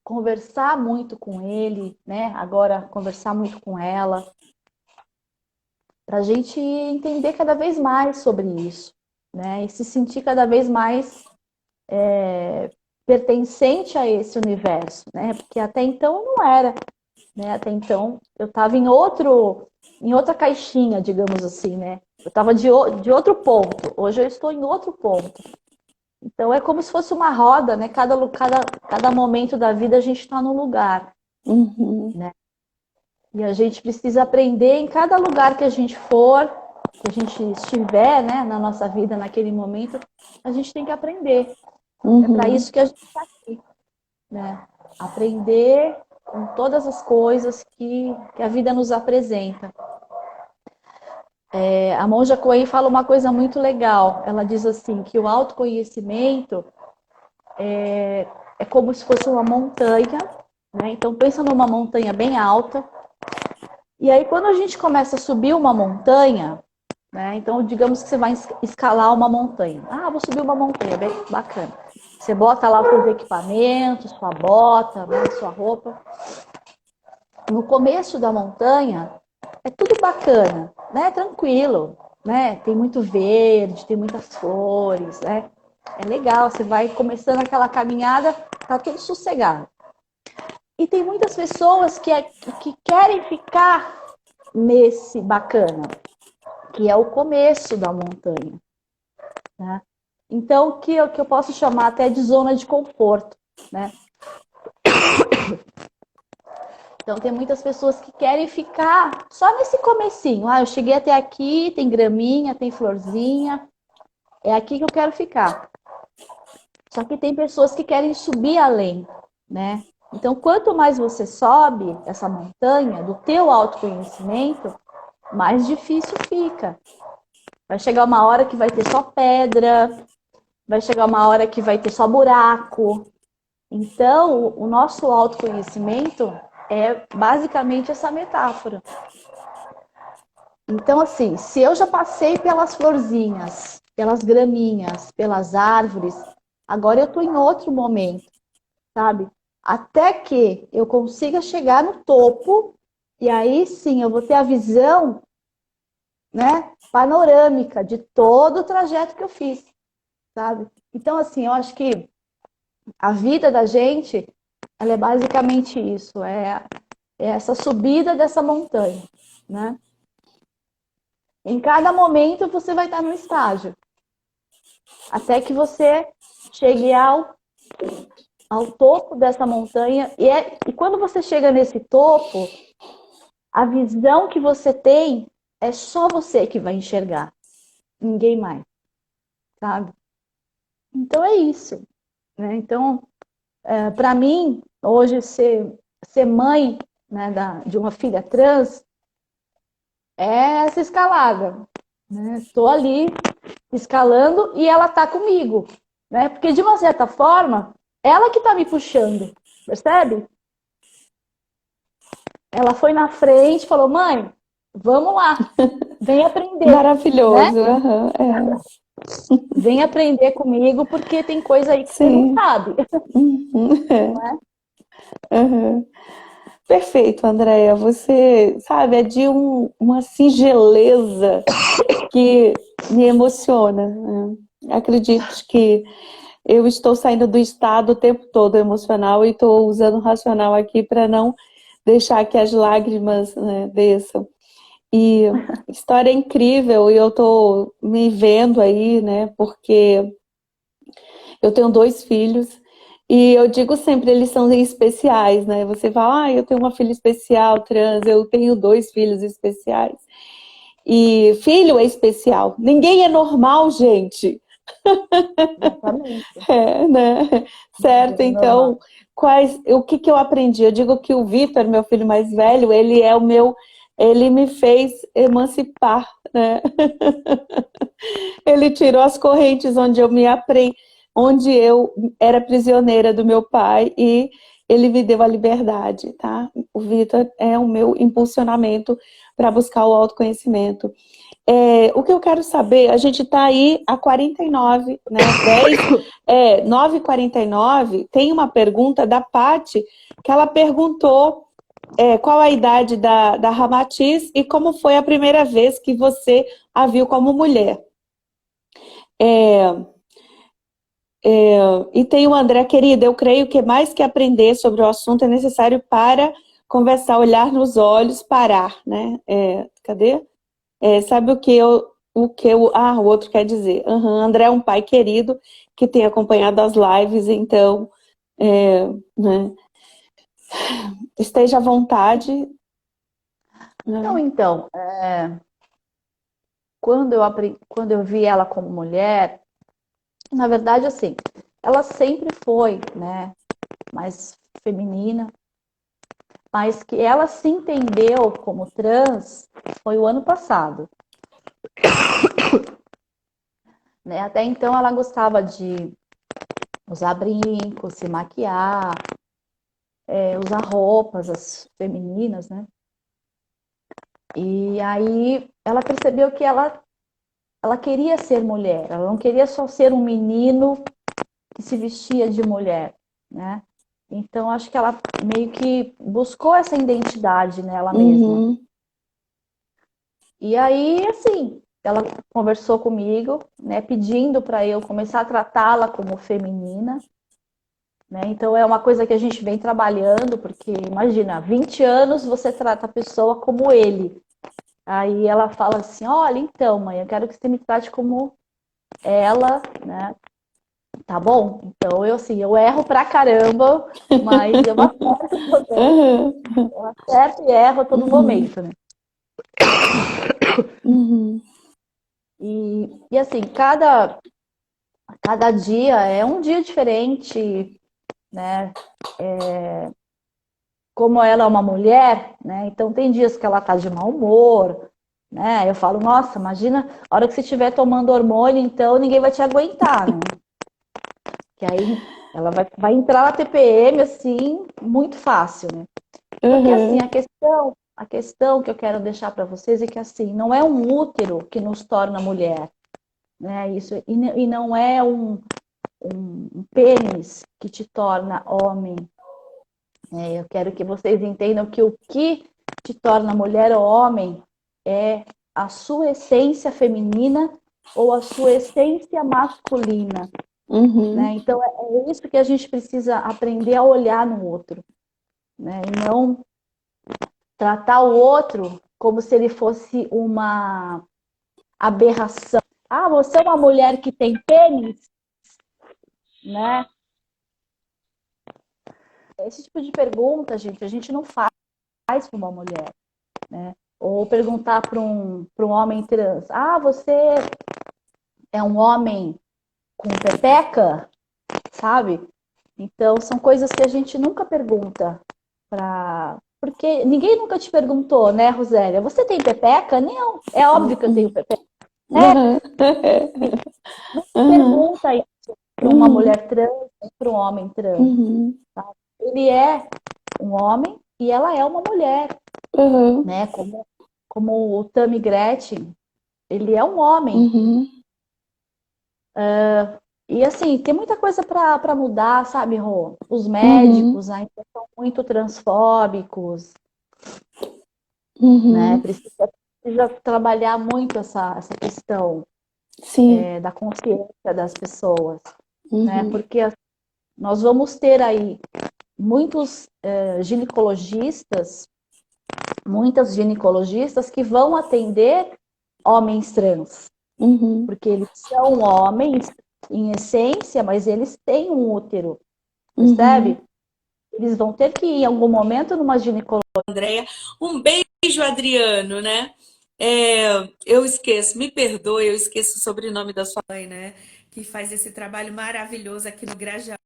conversar muito com ele, né? Agora conversar muito com ela, para a gente entender cada vez mais sobre isso, né? E se sentir cada vez mais pertencente a esse universo, né? Porque até então não era. Né? Até então, eu estava em outra caixinha, digamos assim, né? Eu estava de outro ponto. Hoje eu estou em outro ponto. Então, é como se fosse uma roda, né? Cada momento da vida a gente está num lugar. Né? E a gente precisa aprender em cada lugar que a gente for, que a gente estiver, né? Na nossa vida, naquele momento, a gente tem que aprender. É para isso que a gente está aqui. Né? Aprender com todas as coisas que a vida nos apresenta. A Monja Coen fala uma coisa muito legal. Ela diz assim, que o autoconhecimento é como se fosse uma montanha, né? Então pensa numa montanha bem alta. E aí quando a gente começa a subir uma montanha, né? Então digamos que você vai escalar uma montanha. Ah, vou subir uma montanha, bem bacana. Você bota lá os seus equipamentos, sua bota, né, sua roupa. No começo da montanha, é tudo bacana, né? Tranquilo, né? Tem muito verde, tem muitas flores, né? É legal, você vai começando aquela caminhada, tá tudo sossegado. E tem muitas pessoas que querem ficar nesse bacana, que é o começo da montanha, né? Então, que eu posso chamar até de zona de conforto, né? Então, tem muitas pessoas que querem ficar só nesse comecinho. Ah, eu cheguei até aqui, tem graminha, tem florzinha, é aqui que eu quero ficar. Só que tem pessoas que querem subir além, né? Então, quanto mais você sobe essa montanha do teu autoconhecimento, mais difícil fica. Vai chegar uma hora que vai ter só pedra, vai chegar uma hora que vai ter só buraco. Então, o nosso autoconhecimento é basicamente essa metáfora. Então, assim, se eu já passei pelas florzinhas, pelas graminhas, pelas árvores, agora eu estou em outro momento, sabe? Até que eu consiga chegar no topo, e aí sim eu vou ter a visão, né, panorâmica de todo o trajeto que eu fiz, sabe? Então, assim, eu acho que a vida da gente, ela é basicamente isso, é essa subida dessa montanha, né? Em cada momento você vai estar num estágio, até que você chegue ao topo dessa montanha. E quando você chega nesse topo, a visão que você tem é só você que vai enxergar, ninguém mais, sabe? Então é isso, né? Então, para mim, hoje ser mãe, né, de uma filha trans é essa escalada, né? Estou ali escalando e ela tá comigo, né? Porque de uma certa forma, ela que tá me puxando, percebe? Ela foi na frente, falou: "Mãe, vamos lá, vem aprender, né? Maravilhoso. Aham, é. Vem aprender comigo porque tem coisa aí que você não Sim. sabe", Uhum, não é? aham. Perfeito, Andréia. Você, sabe, é de uma singeleza que me emociona, né? Acredito que eu estou saindo do estado o tempo todo emocional e estou usando o racional aqui para não deixar que as lágrimas, né, desçam. E história incrível, e eu estou me vendo aí, né, porque eu tenho 2 filhos e eu digo sempre, eles são especiais, né? Você fala, eu tenho uma filha especial, trans, eu tenho 2 filhos especiais. E filho é especial. Ninguém é normal, gente. Exatamente. Né? Certo? É normal. Então, o que que eu aprendi? Eu digo que o Vitor, meu filho mais velho, ele me fez emancipar, né? Ele tirou as correntes onde eu era prisioneira do meu pai e ele me deu a liberdade, tá? O Vitor é o meu impulsionamento para buscar o autoconhecimento. O que eu quero saber, a gente está aí a 49, né? 9h49, tem uma pergunta da Paty, que ela perguntou qual a idade da Ramatiz e como foi a primeira vez que você a viu como mulher. E tem o André, querida, eu creio que mais que aprender sobre o assunto é necessário para conversar, olhar nos olhos, parar, né? Cadê? Sabe o outro quer dizer. André é um pai querido que tem acompanhado as lives, então, né? Esteja à vontade. Não, Né? então, quando eu vi ela como mulher, na verdade, assim, ela sempre foi, né, mais feminina, mas que ela se entendeu como trans foi o ano passado, né? Até então ela gostava de usar brincos, se maquiar, usar roupas as femininas, né? E aí ela percebeu que ela queria ser mulher, ela não queria só ser um menino que se vestia de mulher, né? Então acho que ela meio que buscou essa identidade nela mesma. Uhum. E aí, assim, ela conversou comigo, né, pedindo para eu começar a tratá-la como feminina, né? Então é uma coisa que a gente vem trabalhando, porque imagina, 20 anos você trata a pessoa como ele, Aí ela fala assim, olha, então, mãe, eu quero que você me trate como ela, né? Tá bom? Então, eu assim, eu erro pra caramba, mas eu acerto também. Aham. Eu acerto e erro a todo Uhum. momento, né? Uhum. E assim, cada dia é um dia diferente, né? Como ela é uma mulher, né? Então tem dias que ela tá de mau humor, né? Eu falo, nossa, imagina a hora que você estiver tomando hormônio, então ninguém vai te aguentar, né? Que aí ela vai entrar na TPM assim, muito fácil, né? Porque assim, Aham. a questão que eu quero deixar para vocês é que assim, não é um útero que nos torna mulher, né? Isso, e não é um pênis que te torna homem. Eu quero que vocês entendam que o que te torna mulher ou homem é a sua essência feminina ou a sua essência masculina, né? Uhum. Então é isso que a gente precisa aprender a olhar no outro, né? E não tratar o outro como se ele fosse uma aberração. Ah, você é uma mulher que tem pênis, né? Esse tipo de pergunta, gente, a gente não faz para uma mulher, né? Ou perguntar para um homem trans, ah, você é um homem com pepeca, sabe? Então, são coisas que a gente nunca pergunta para. Porque ninguém nunca te perguntou, né, Rosélia? Você tem pepeca? Não, é óbvio que eu tenho Uhum. pepeca. Aham. Não se Aham. pergunta isso para uma Uhum. mulher trans ou para um homem trans. Uhum. Ele é um homem e ela é uma mulher, Aham. né? Como o Tammy Gretchen, ele é um homem. Uhum. E assim, tem muita coisa para mudar, sabe, Rô? Os Uhum. médicos ainda são muito transfóbicos, né? Uhum. Precisa trabalhar muito essa questão Sim. da consciência das pessoas, né? Uhum. Porque nós vamos ter aí muitos ginecologistas, muitas ginecologistas que vão atender homens trans, Uhum. porque eles são homens em essência, mas eles têm um útero, Uhum. percebe? Eles vão ter que ir em algum momento numa ginecologia. Andréia. Um beijo, Adriano, né? Eu esqueço, me perdoe, eu esqueço o sobrenome da sua mãe, né? Que faz esse trabalho maravilhoso aqui no Grajaú.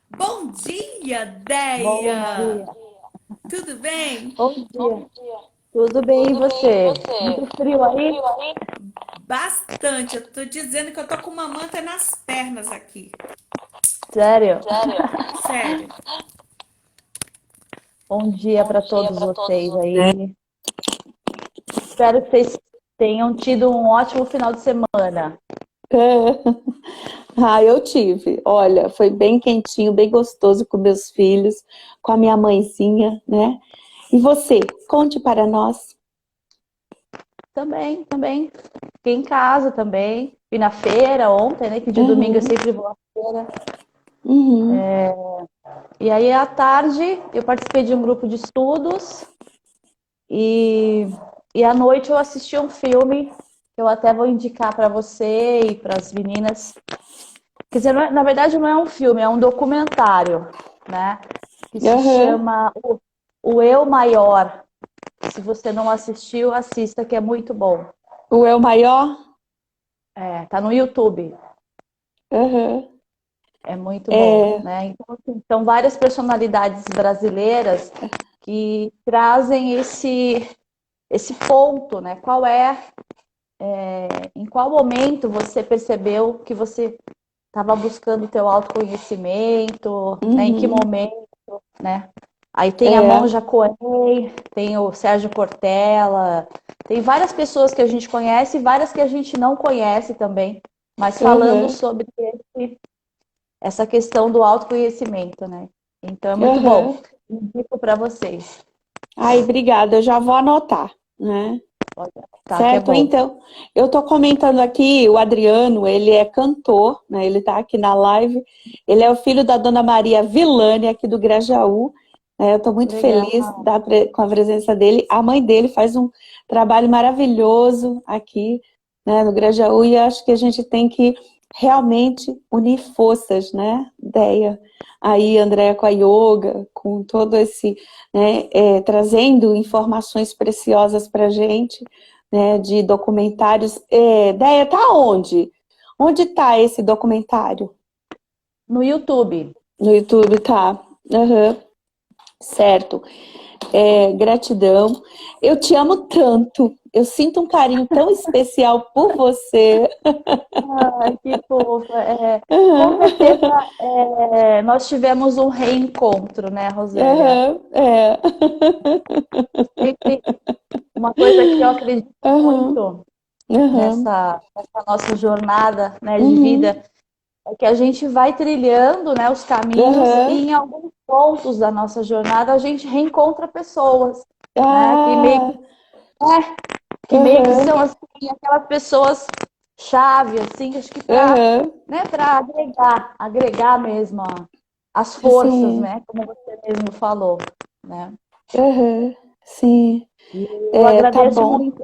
Bom dia, Bom Deia! dia. Tudo bem? Bom dia. Tudo bem e você? Muito frio aí? Bastante. Eu tô dizendo que eu tô com uma manta nas pernas aqui. Sério? Sério. Bom dia para todos vocês aí. Espero que vocês tenham tido um ótimo final de semana. Ah, eu tive. Olha, foi bem quentinho, bem gostoso com meus filhos, com a minha mãezinha, né? E você, conte para nós. Também. Fiquei em casa também. Fui na feira ontem, né? Que de domingo eu Uhum. sempre vou à feira. Uhum. E aí à tarde eu participei de um grupo de estudos e, e à noite eu assisti um filme que eu até vou indicar para você e para as meninas. Quer dizer, na verdade não é um filme, é um documentário, né? Que se Uhum. chama O Eu Maior. Se você não assistiu, assista, que é muito bom. O eu maior? Tá no YouTube. Uhum. É muito bom, É. né? Então, assim, são várias personalidades brasileiras que trazem esse ponto, né? Em qual momento você percebeu que você estava buscando o teu autoconhecimento, né? Em que Uhum. momento, né? Aí tem a É. Monja Coen, tem o Sérgio Cortella, tem várias pessoas que a gente conhece e várias que a gente não conhece também, mas falando Uhum. sobre essa questão do autoconhecimento, né? Então é muito bom. Uhum. Indico para vocês. Ai, obrigada, eu já vou anotar, né? Pode anotar que é Certo? bom. Então, eu estou comentando aqui, o Adriano, ele é cantor, né? Ele está aqui na live. Ele é o filho da Dona Maria Villani, aqui do Grajaú, Eu estou muito Legal. feliz com a presença dele. A mãe dele faz um trabalho maravilhoso aqui, né, no Grajaú, e acho que a gente tem que realmente unir forças, né, Deia? Aí, Andréia com a yoga, com todo esse, né, trazendo informações preciosas para a gente, né, de documentários. Deia, tá onde? Onde está esse documentário? No YouTube. No YouTube, tá. Aham. Certo. Gratidão. Eu te amo tanto. Eu sinto um carinho tão especial por você. Ai, que fofa. Com Aham, certeza, nós tivemos um reencontro, né, Rosélia? aham, é. Sempre uma coisa que eu acredito Aham, muito aham, nessa nossa jornada, né, de uhum, vida, é que a gente vai trilhando, né, os caminhos aham. e em alguns pontos da nossa jornada a gente reencontra pessoas, né, Ah, que meio que aham, são assim, aquelas pessoas chave, assim, acho que para, aham, né, para agregar mesmo as forças, sim, né, como você mesmo falou, né? aham, sim. E eu Tá agradeço bom. muito.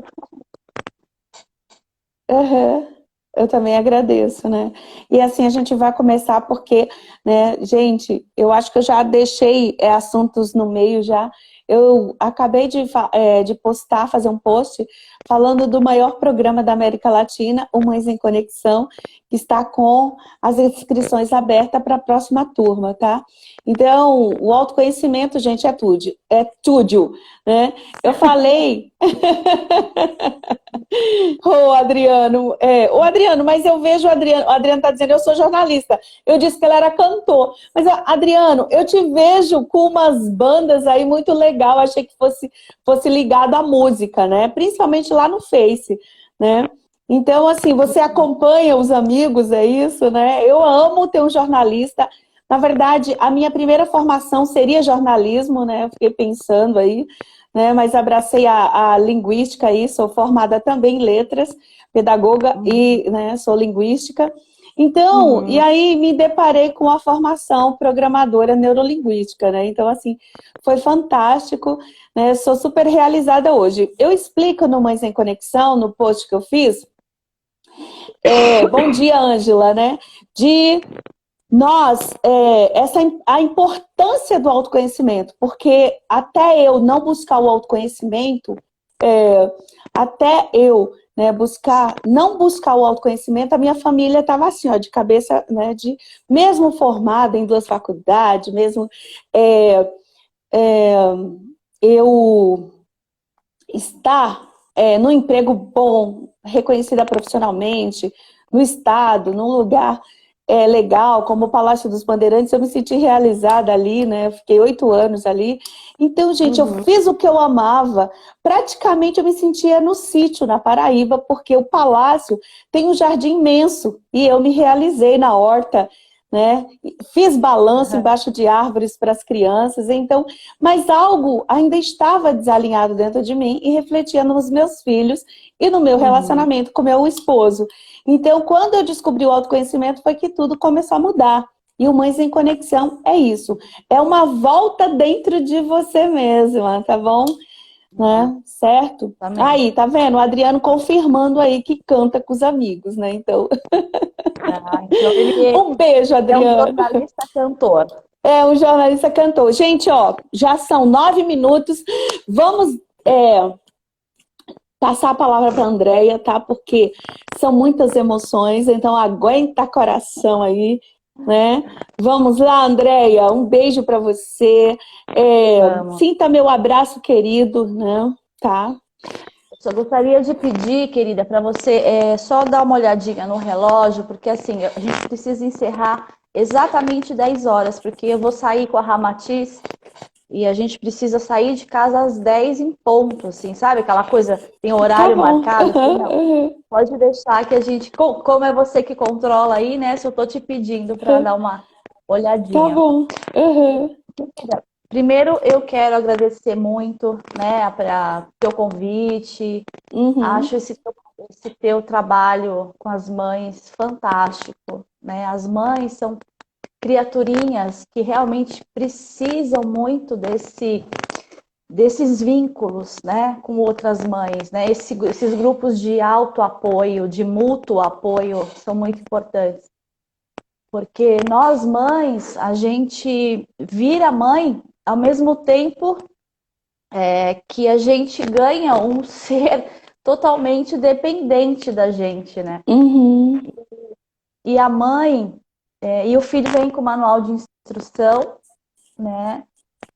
Aham. Eu também agradeço, né? E assim a gente vai começar porque, né, gente, eu acho que eu já deixei assuntos no meio já. Eu acabei de postar, fazer um post falando do maior programa da América Latina, o Mães em Conexão, que está com as inscrições abertas para a próxima turma, tá? Então, o autoconhecimento, gente, tudo, né? Eu falei Adriano, mas eu vejo o Adriano está dizendo, eu sou jornalista. Eu disse que ele era cantor. Mas, Adriano, eu te vejo com umas bandas aí muito legal. Achei que fosse ligado à música, né? Principalmente lá no Face, né? Então, assim, você acompanha os amigos, é isso, né? Eu amo ter um jornalista. Na verdade, a minha primeira formação seria jornalismo, né? Eu fiquei pensando aí, né? Mas abracei a linguística aí, sou formada também em letras, pedagoga e, né, sou linguística. Então, e Uhum. aí me deparei com a formação programadora neurolinguística, né? Então, assim, foi fantástico, né? Sou super realizada hoje. Eu explico no Mães em Conexão, no post que eu fiz, bom dia, Ângela, né? De nós, a importância do autoconhecimento, porque até eu não buscar o autoconhecimento, até eu, né, não buscar o autoconhecimento, a minha família estava assim, ó, de cabeça, né, mesmo formada em 2 faculdades, mesmo é, é, eu estar num emprego bom, reconhecida profissionalmente, no estado, num lugar legal, como o Palácio dos Bandeirantes, eu me senti realizada ali, né? Eu fiquei 8 anos ali. Então, gente, eu Uhum. fiz o que eu amava. Praticamente eu me sentia no sítio, na Paraíba, porque o palácio tem um jardim imenso e eu me realizei na horta, né? Fiz balanço embaixo de árvores para as crianças, então, mas algo ainda estava desalinhado dentro de mim e refletia nos meus filhos e no meu Uhum. relacionamento com meu esposo. Então, quando eu descobri o autoconhecimento, foi que tudo começou a mudar. E o Mães em Conexão é isso. É uma volta dentro de você mesma, tá bom? Uhum. Né? Certo? Também. Aí, tá vendo? O Adriano confirmando aí que canta com os amigos, né? Então, Então ele um beijo, é um Adriano. jornalista cantor. É um jornalista cantor. Gente, ó, já são 9 minutos. Vamos passar a palavra para a Andréia, tá? Porque são muitas emoções, então aguenta coração aí, né? Vamos lá, Andréia, um beijo para você. Vamos. Sinta meu abraço querido, né? Tá? Só gostaria de pedir, querida, para você só dar uma olhadinha no relógio, porque assim, a gente precisa encerrar exatamente 10 horas, porque eu vou sair com a Ramatiz e a gente precisa sair de casa às 10 em ponto, assim, sabe? Aquela coisa, tem Tá horário bom. marcado. Eu falei, não, pode deixar que a gente, como é você que controla aí, né? Se eu tô te pedindo para dar uma Tá olhadinha. bom. Uhum. Primeiro, eu quero agradecer muito, né, para teu convite. Uhum. Acho esse teu trabalho com as mães fantástico, né? As mães são criaturinhas que realmente precisam muito desses vínculos, né, com outras mães, né? Esses grupos de autoapoio, de mútuo apoio, são muito importantes. Porque nós mães, a gente vira mãe ao mesmo tempo que a gente ganha um ser totalmente dependente da gente, né? Uhum. E a mãe, e o filho vem com o manual de instrução, né?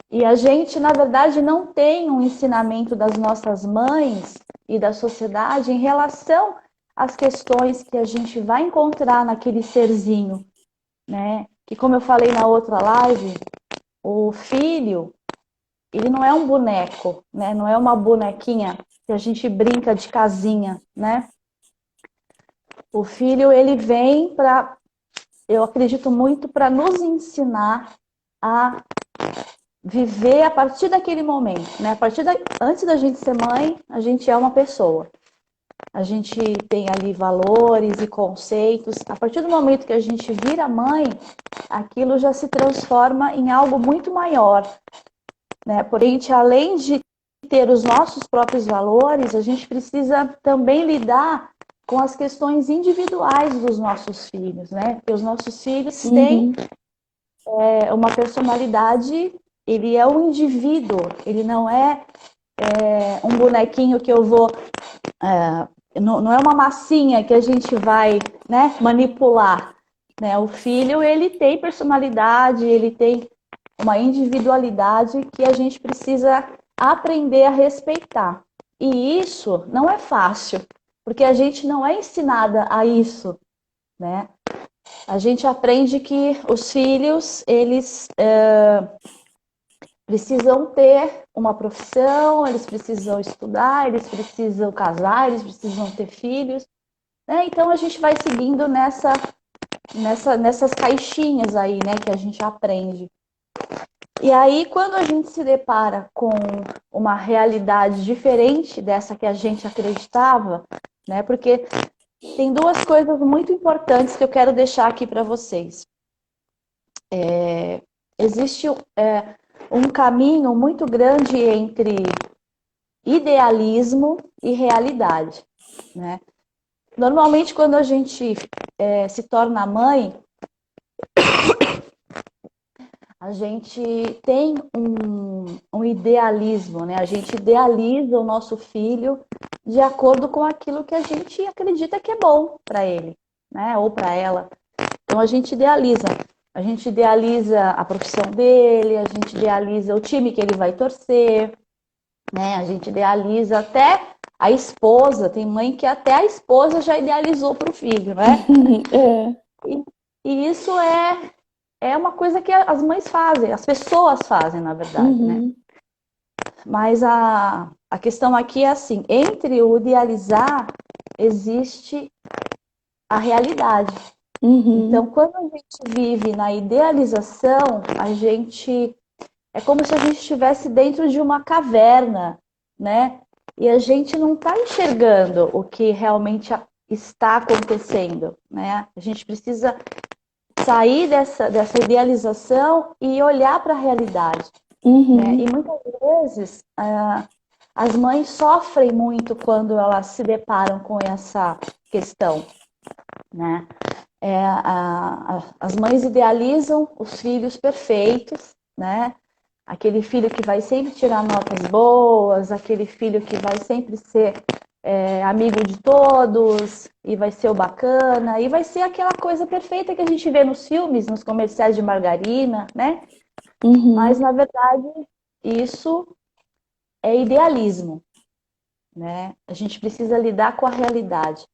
E a gente, na verdade, não tem um ensinamento das nossas mães e da sociedade em relação às questões que a gente vai encontrar naquele serzinho, né? Que, como eu falei na outra live, o filho, ele não é um boneco, né? Não é uma bonequinha que a gente brinca de casinha, né? O filho, ele vem para, eu acredito muito, para nos ensinar a viver a partir daquele momento, né? Antes da gente ser mãe, a gente é uma pessoa. A gente tem ali valores e conceitos. A partir do momento que a gente vira mãe, aquilo já se transforma em algo muito maior, né? Porém, a gente, além de ter os nossos próprios valores, a gente precisa também lidar com as questões individuais dos nossos filhos, né? Porque os nossos filhos têm uma personalidade, ele é um indivíduo, ele não é, um bonequinho que eu vou... não é uma massinha que a gente vai, né, manipular, né? O filho, ele tem personalidade, ele tem uma individualidade que a gente precisa aprender a respeitar. E isso não é fácil, porque a gente não é ensinada a isso, né? A gente aprende que os filhos, eles precisam ter uma profissão, eles precisam estudar, eles precisam casar, eles precisam ter filhos, né? Então a gente vai seguindo nessas caixinhas aí, né, que a gente aprende. E aí, quando a gente se depara com uma realidade diferente dessa que a gente acreditava, né? Porque tem duas coisas muito importantes que eu quero deixar aqui para vocês. Existe um caminho muito grande entre idealismo e realidade, né? Normalmente, quando a gente se torna mãe, a gente tem um idealismo, né? A gente idealiza o nosso filho de acordo com aquilo que a gente acredita que é bom para ele, né? Ou para ela. Então a gente idealiza. A gente idealiza a profissão dele, a gente idealiza o time que ele vai torcer, né? A gente idealiza até a esposa. Tem mãe que até a esposa já idealizou para o filho, né? E isso é uma coisa que as mães fazem, as pessoas fazem, na verdade, né? Mas a questão aqui é assim, entre o idealizar, existe a realidade. Então, quando a gente vive na idealização, é como se a gente estivesse dentro de uma caverna, né? E a gente não está enxergando o que realmente está acontecendo, né? A gente precisa sair dessa idealização e olhar para a realidade. Né? E muitas vezes as mães sofrem muito quando elas se deparam com essa questão, né? As mães idealizam os filhos perfeitos, né? Aquele filho que vai sempre tirar notas boas, aquele filho que vai sempre ser amigo de todos, e vai ser o bacana, e vai ser aquela coisa perfeita que a gente vê nos filmes, nos comerciais de margarina, né? Mas, na verdade, isso é idealismo, né? A gente precisa lidar com a realidade.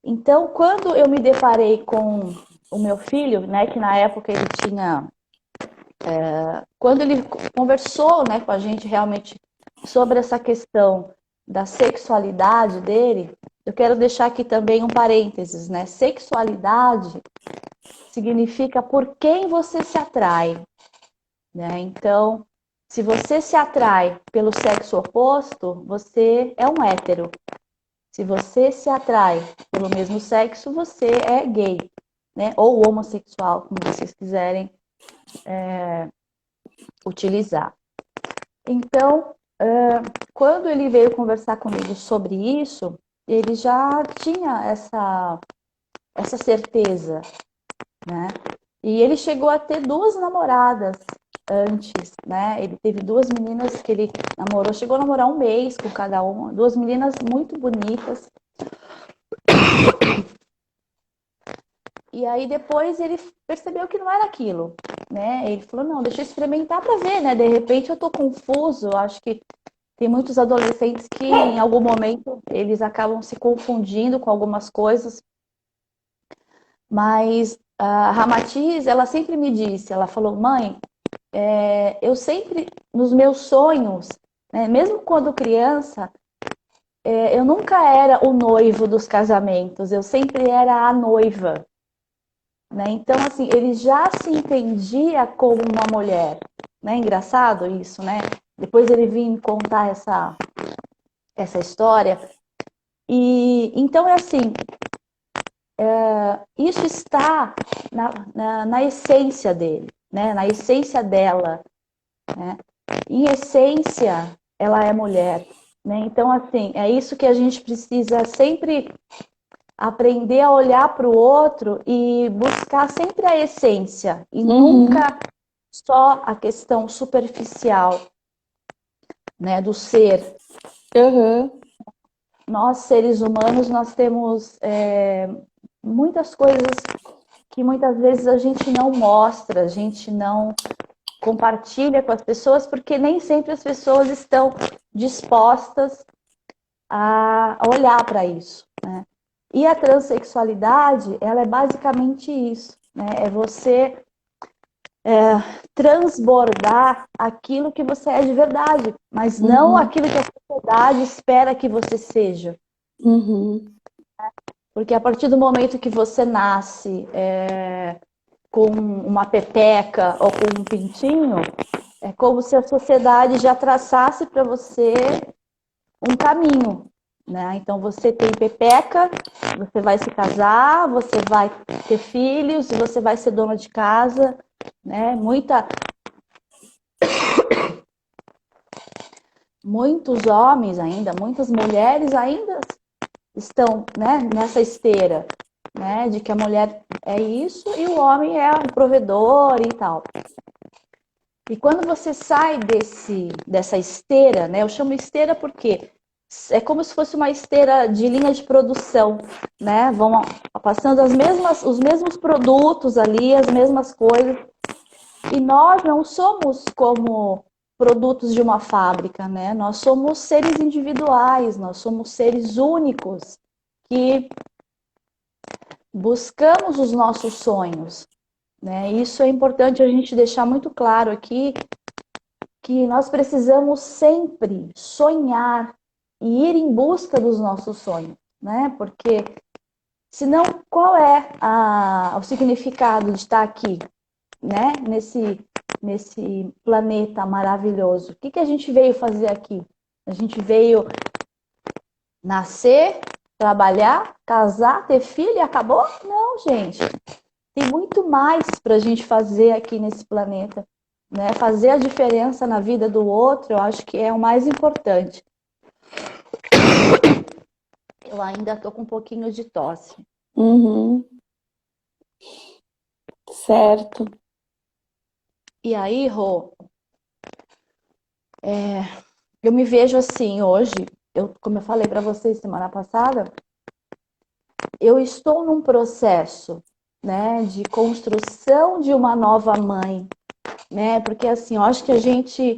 Então, quando eu me deparei com o meu filho, né, que na época ele tinha... quando ele conversou, né, com a gente realmente sobre essa questão da sexualidade dele, eu quero deixar aqui também um parênteses, né? Sexualidade significa por quem você se atrai, né? Então, se você se atrai pelo sexo oposto, você é um hétero. Se você se atrai pelo mesmo sexo, você é gay. né? Ou homossexual, como vocês quiserem utilizar. Então, quando ele veio conversar comigo sobre isso, ele já tinha essa certeza, né? E ele chegou a ter 2 namoradas antes, né? Ele teve 2 meninas que ele namorou, chegou a namorar 1 mês com cada uma, 2 meninas muito bonitas. E aí depois ele percebeu que não era aquilo, né? Ele falou, não, deixa eu experimentar para ver, né? De repente eu tô confuso, acho que tem muitos adolescentes que em algum momento eles acabam se confundindo com algumas coisas, mas a Ramatiz, ela sempre me disse, ela falou, mãe, eu sempre, nos meus sonhos, né, mesmo quando criança, eu nunca era o noivo dos casamentos, eu sempre era a noiva, né? Então, assim, ele já se entendia como uma mulher, né? Engraçado isso, né? Depois ele vinha contar essa história. E então é assim, isso está na essência dele, né? Na essência dela, né? Em essência, ela é mulher, né? Então, assim, é isso que a gente precisa sempre aprender a olhar para o outro e buscar sempre a essência e nunca só a questão superficial, né, do ser. Nós, seres humanos, nós temos muitas coisas que muitas vezes a gente não mostra, a gente não compartilha com as pessoas, porque nem sempre as pessoas estão dispostas a olhar para isso, né? E a transexualidade, ela é basicamente isso, né? É você transbordar aquilo que você é de verdade, mas não aquilo que a sociedade espera que você seja. Porque a partir do momento que você nasce com uma pepeca ou com um pintinho, é como se a sociedade já traçasse para você um caminho, né? Então você tem pepeca, você vai se casar, você vai ter filhos, você vai ser dona de casa, né? Muitos homens ainda, muitas mulheres ainda estão, né, nessa esteira, né, de que a mulher é isso e o homem é o provedor e tal. E quando você sai dessa esteira, né, eu chamo esteira porque é como se fosse uma esteira de linha de produção, né, vão passando os mesmos produtos ali, as mesmas coisas, e nós não somos como produtos de uma fábrica, né? Nós somos seres individuais, nós somos seres únicos que buscamos os nossos sonhos, né? Isso é importante a gente deixar muito claro aqui, que nós precisamos sempre sonhar e ir em busca dos nossos sonhos, né? Porque senão qual é o significado de estar aqui, né? Nesse planeta maravilhoso. O que a gente veio fazer aqui? A gente veio nascer, trabalhar, casar, ter filho e acabou? Não, gente. Tem muito mais para a gente fazer aqui nesse planeta, né? Fazer a diferença na vida do outro, eu acho que é o mais importante. Eu ainda tô com um pouquinho de tosse. Certo. E aí, Rô, eu me vejo assim hoje, como eu falei para vocês semana passada, eu estou num processo, né, de construção de uma nova mãe, né, porque assim, eu acho que a gente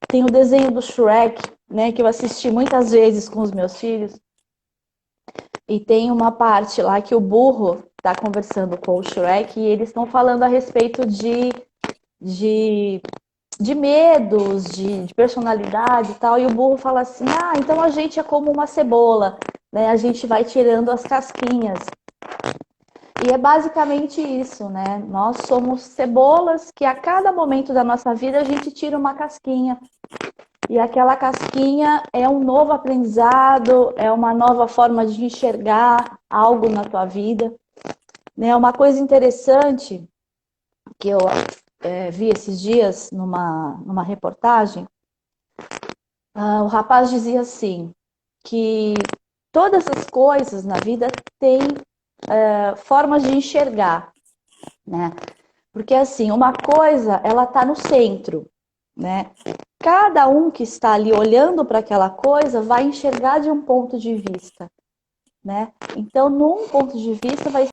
tem o desenho do Shrek, né, que eu assisti muitas vezes com os meus filhos, e tem uma parte lá que o burro está conversando com o Shrek e eles estão falando a respeito de medos, de personalidade e tal, e o burro fala assim, então a gente é como uma cebola, né? A gente vai tirando as casquinhas. E é basicamente isso, né? Nós somos cebolas que a cada momento da nossa vida a gente tira uma casquinha. E aquela casquinha é um novo aprendizado, é uma nova forma de enxergar algo na tua vida. né? Uma coisa interessante que eu vi esses dias numa reportagem, o rapaz dizia assim, que todas as coisas na vida têm formas de enxergar, né? Porque assim, uma coisa, ela está no centro, né? Cada um que está ali olhando para aquela coisa vai enxergar de um ponto de vista, né? Então, num ponto de vista vai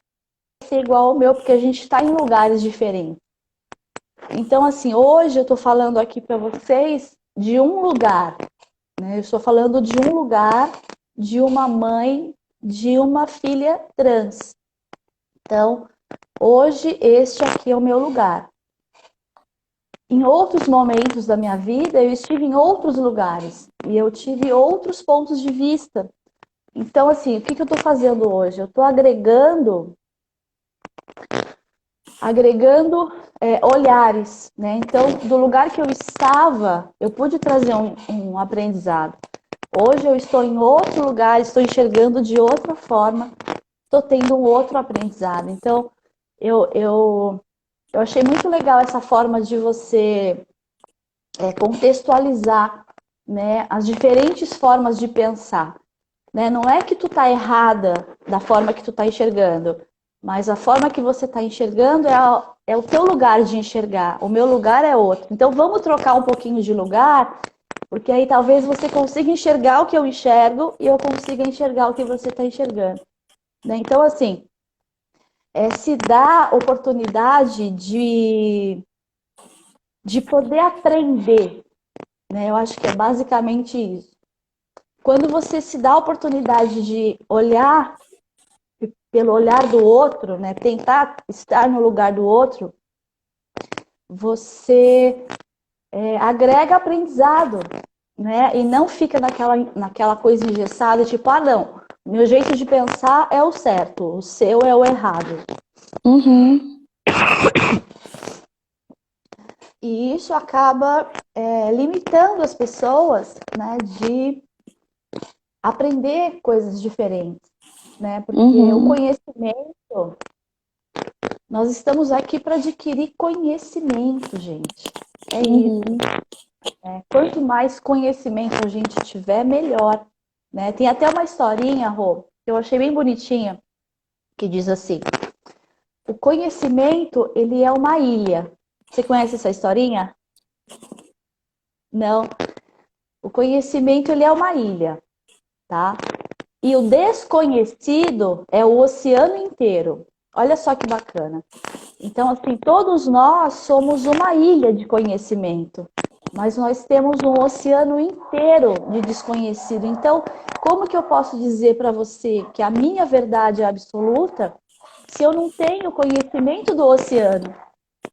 ser igual ao meu, porque a gente está em lugares diferentes. Então, assim, hoje eu estou falando aqui para vocês de um lugar, né? Eu estou falando de um lugar, de uma mãe, de uma filha trans. Então, hoje este aqui é o meu lugar. Em outros momentos da minha vida, eu estive em outros lugares e eu tive outros pontos de vista. Então, assim, o que eu estou fazendo hoje? Eu estou agregando olhares, né? Então, do lugar que eu estava, eu pude trazer um aprendizado. Hoje eu estou em outro lugar, estou enxergando de outra forma, estou tendo um outro aprendizado. Então, eu achei muito legal essa forma de você contextualizar, né, as diferentes formas de pensar. Né? Não é que tu tá errada da forma que tu tá enxergando, mas a forma que você tá enxergando é o teu lugar de enxergar. O meu lugar é outro. Então vamos trocar um pouquinho de lugar, porque aí talvez você consiga enxergar o que eu enxergo e eu consiga enxergar o que você está enxergando. Né? Então, assim, se dá oportunidade de poder aprender. Né? Eu acho que é basicamente isso. Quando você se dá a oportunidade de olhar pelo olhar do outro, né, tentar estar no lugar do outro, você agrega aprendizado, né, e não fica naquela coisa engessada, tipo, não, meu jeito de pensar é o certo, o seu é o errado. Uhum. E isso acaba limitando as pessoas, né, de aprender coisas diferentes, né, porque o conhecimento, nós estamos aqui para adquirir conhecimento, gente. É isso. Quanto mais conhecimento a gente tiver, melhor. Né? Tem até uma historinha, Rô, que eu achei bem bonitinha, que diz assim: o conhecimento, ele é uma ilha. Você conhece essa historinha? Não. O conhecimento, ele é uma ilha, tá? E o desconhecido é o oceano inteiro. Olha só que bacana. Então, assim, todos nós somos uma ilha de conhecimento, mas nós temos um oceano inteiro de desconhecido. Então, como que eu posso dizer para você que a minha verdade é absoluta se eu não tenho conhecimento do oceano?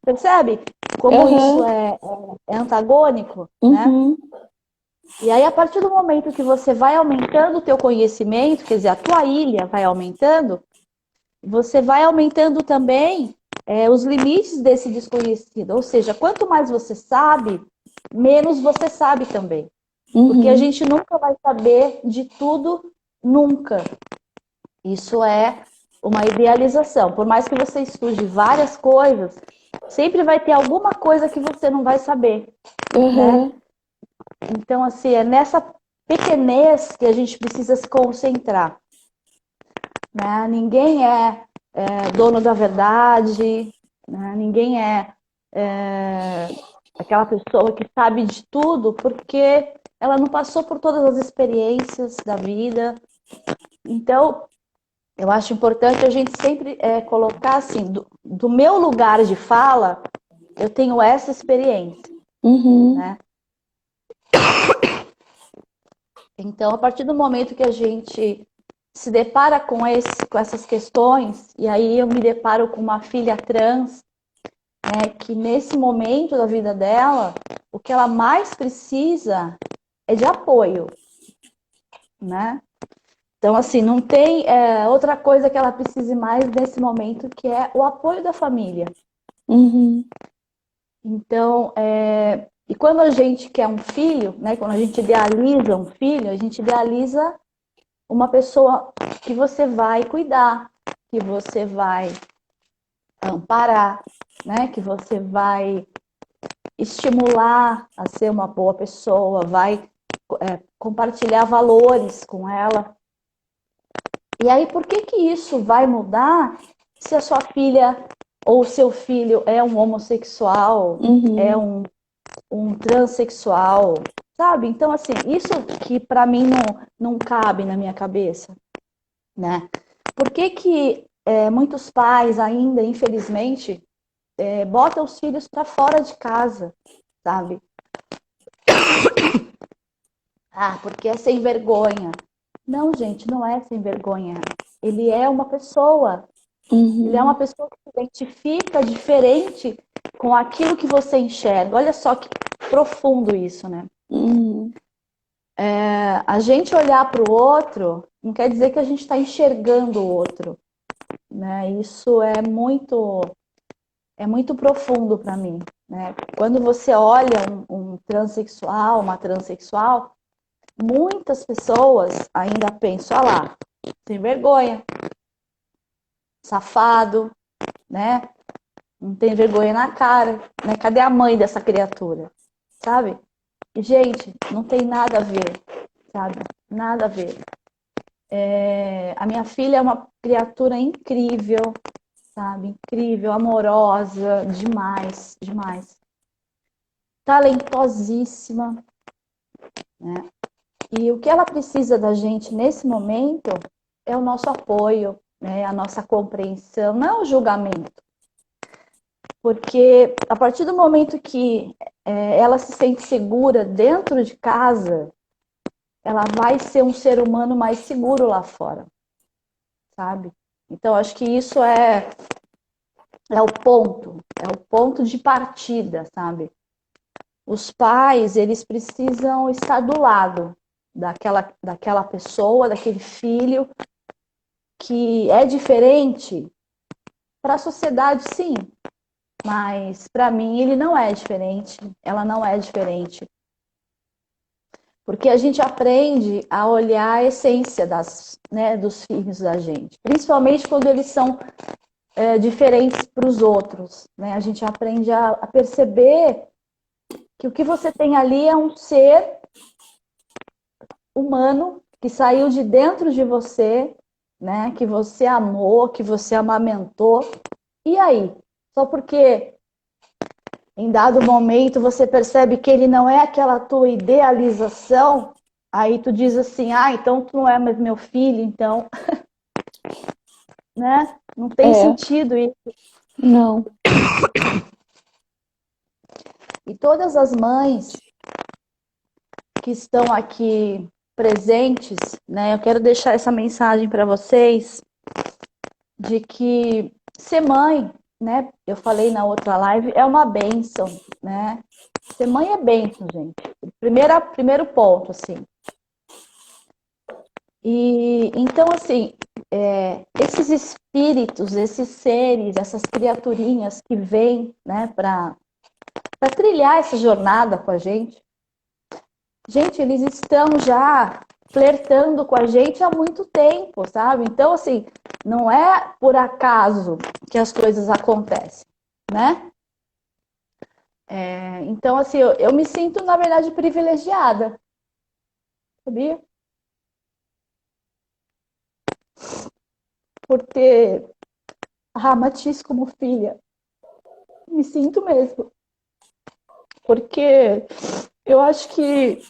Percebe como isso é antagônico, né? E aí, a partir do momento que você vai aumentando o teu conhecimento, quer dizer, a tua ilha vai aumentando, você vai aumentando também os limites desse desconhecido. Ou seja, quanto mais você sabe, menos você sabe também. Porque a gente nunca vai saber de tudo, nunca. Isso é uma idealização. Por mais que você estude várias coisas, sempre vai ter alguma coisa que você não vai saber. Né? Então, assim, é nessa pequenez que a gente precisa se concentrar. Né? Ninguém é dono da verdade, né? Ninguém é aquela pessoa que sabe de tudo, porque ela não passou por todas as experiências da vida. Então, eu acho importante a gente sempre colocar assim, do meu lugar de fala, eu tenho essa experiência. Né? Então, a partir do momento que a gente se depara com essas questões, e aí eu me deparo com uma filha trans, que nesse momento da vida dela, o que ela mais precisa é de apoio, né? Então, assim, não tem outra coisa que ela precise mais nesse momento, que é o apoio da família. Então, e quando a gente quer um filho, né? Quando a gente idealiza um filho, a gente idealiza uma pessoa que você vai cuidar, que você vai amparar, né? Que você vai estimular a ser uma boa pessoa, vai compartilhar valores com ela. E aí, por que que isso vai mudar se a sua filha ou seu filho é um homossexual, é um transexual, sabe? Então, assim, isso que para mim não cabe na minha cabeça, né? Por que que muitos pais ainda, infelizmente, botam os filhos para fora de casa, sabe? Ah, porque é sem vergonha. Não, gente, não é sem vergonha. Ele é uma pessoa. Ele é uma pessoa que se identifica diferente com aquilo que você enxerga. Olha só que profundo isso, né? A gente olhar para o outro não quer dizer que a gente está enxergando o outro, né? Isso é muito profundo para mim, né? Quando você olha um transexual, uma transexual, muitas pessoas ainda pensam, olha lá, sem vergonha, safado, né? Não tem vergonha na cara, né? Cadê a mãe dessa criatura, sabe? E, gente, não tem nada a ver, sabe? Nada a ver. A minha filha é uma criatura incrível, sabe? Incrível, amorosa, demais, demais. Talentosíssima, né? E o que ela precisa da gente nesse momento é o nosso apoio, né? A nossa compreensão, não é o julgamento. Porque a partir do momento que ela se sente segura dentro de casa, ela vai ser um ser humano mais seguro lá fora, sabe? Então, acho que isso é o ponto de partida, sabe? Os pais, eles precisam estar do lado daquela pessoa, daquele filho que é diferente para a sociedade, sim, mas para mim ele não é diferente, ela não é diferente. Porque a gente aprende a olhar a essência dos filhos da gente, principalmente quando eles são diferentes para os outros, né? A gente aprende a perceber que o que você tem ali é um ser humano que saiu de dentro de você, né? Que você amou, que você amamentou. E aí? Só porque em dado momento você percebe que ele não é aquela tua idealização, aí tu diz assim, então tu não é mais meu filho, então, né? Não tem sentido isso. Não. E todas as mães que estão aqui presentes, né? Eu quero deixar essa mensagem para vocês de que ser mãe, né? Eu falei na outra live, é uma bênção, né? Ser mãe é bênção, gente. Primeiro ponto, assim. E então, assim, esses espíritos, esses seres, essas criaturinhas que vêm, né, para trilhar essa jornada com a gente, eles estão já flertando com a gente há muito tempo, sabe? Então, assim, não é por acaso que as coisas acontecem, né? Então, assim, eu me sinto, na verdade, privilegiada, sabia? Por ter a Matiz como filha. Me sinto mesmo. Porque eu acho que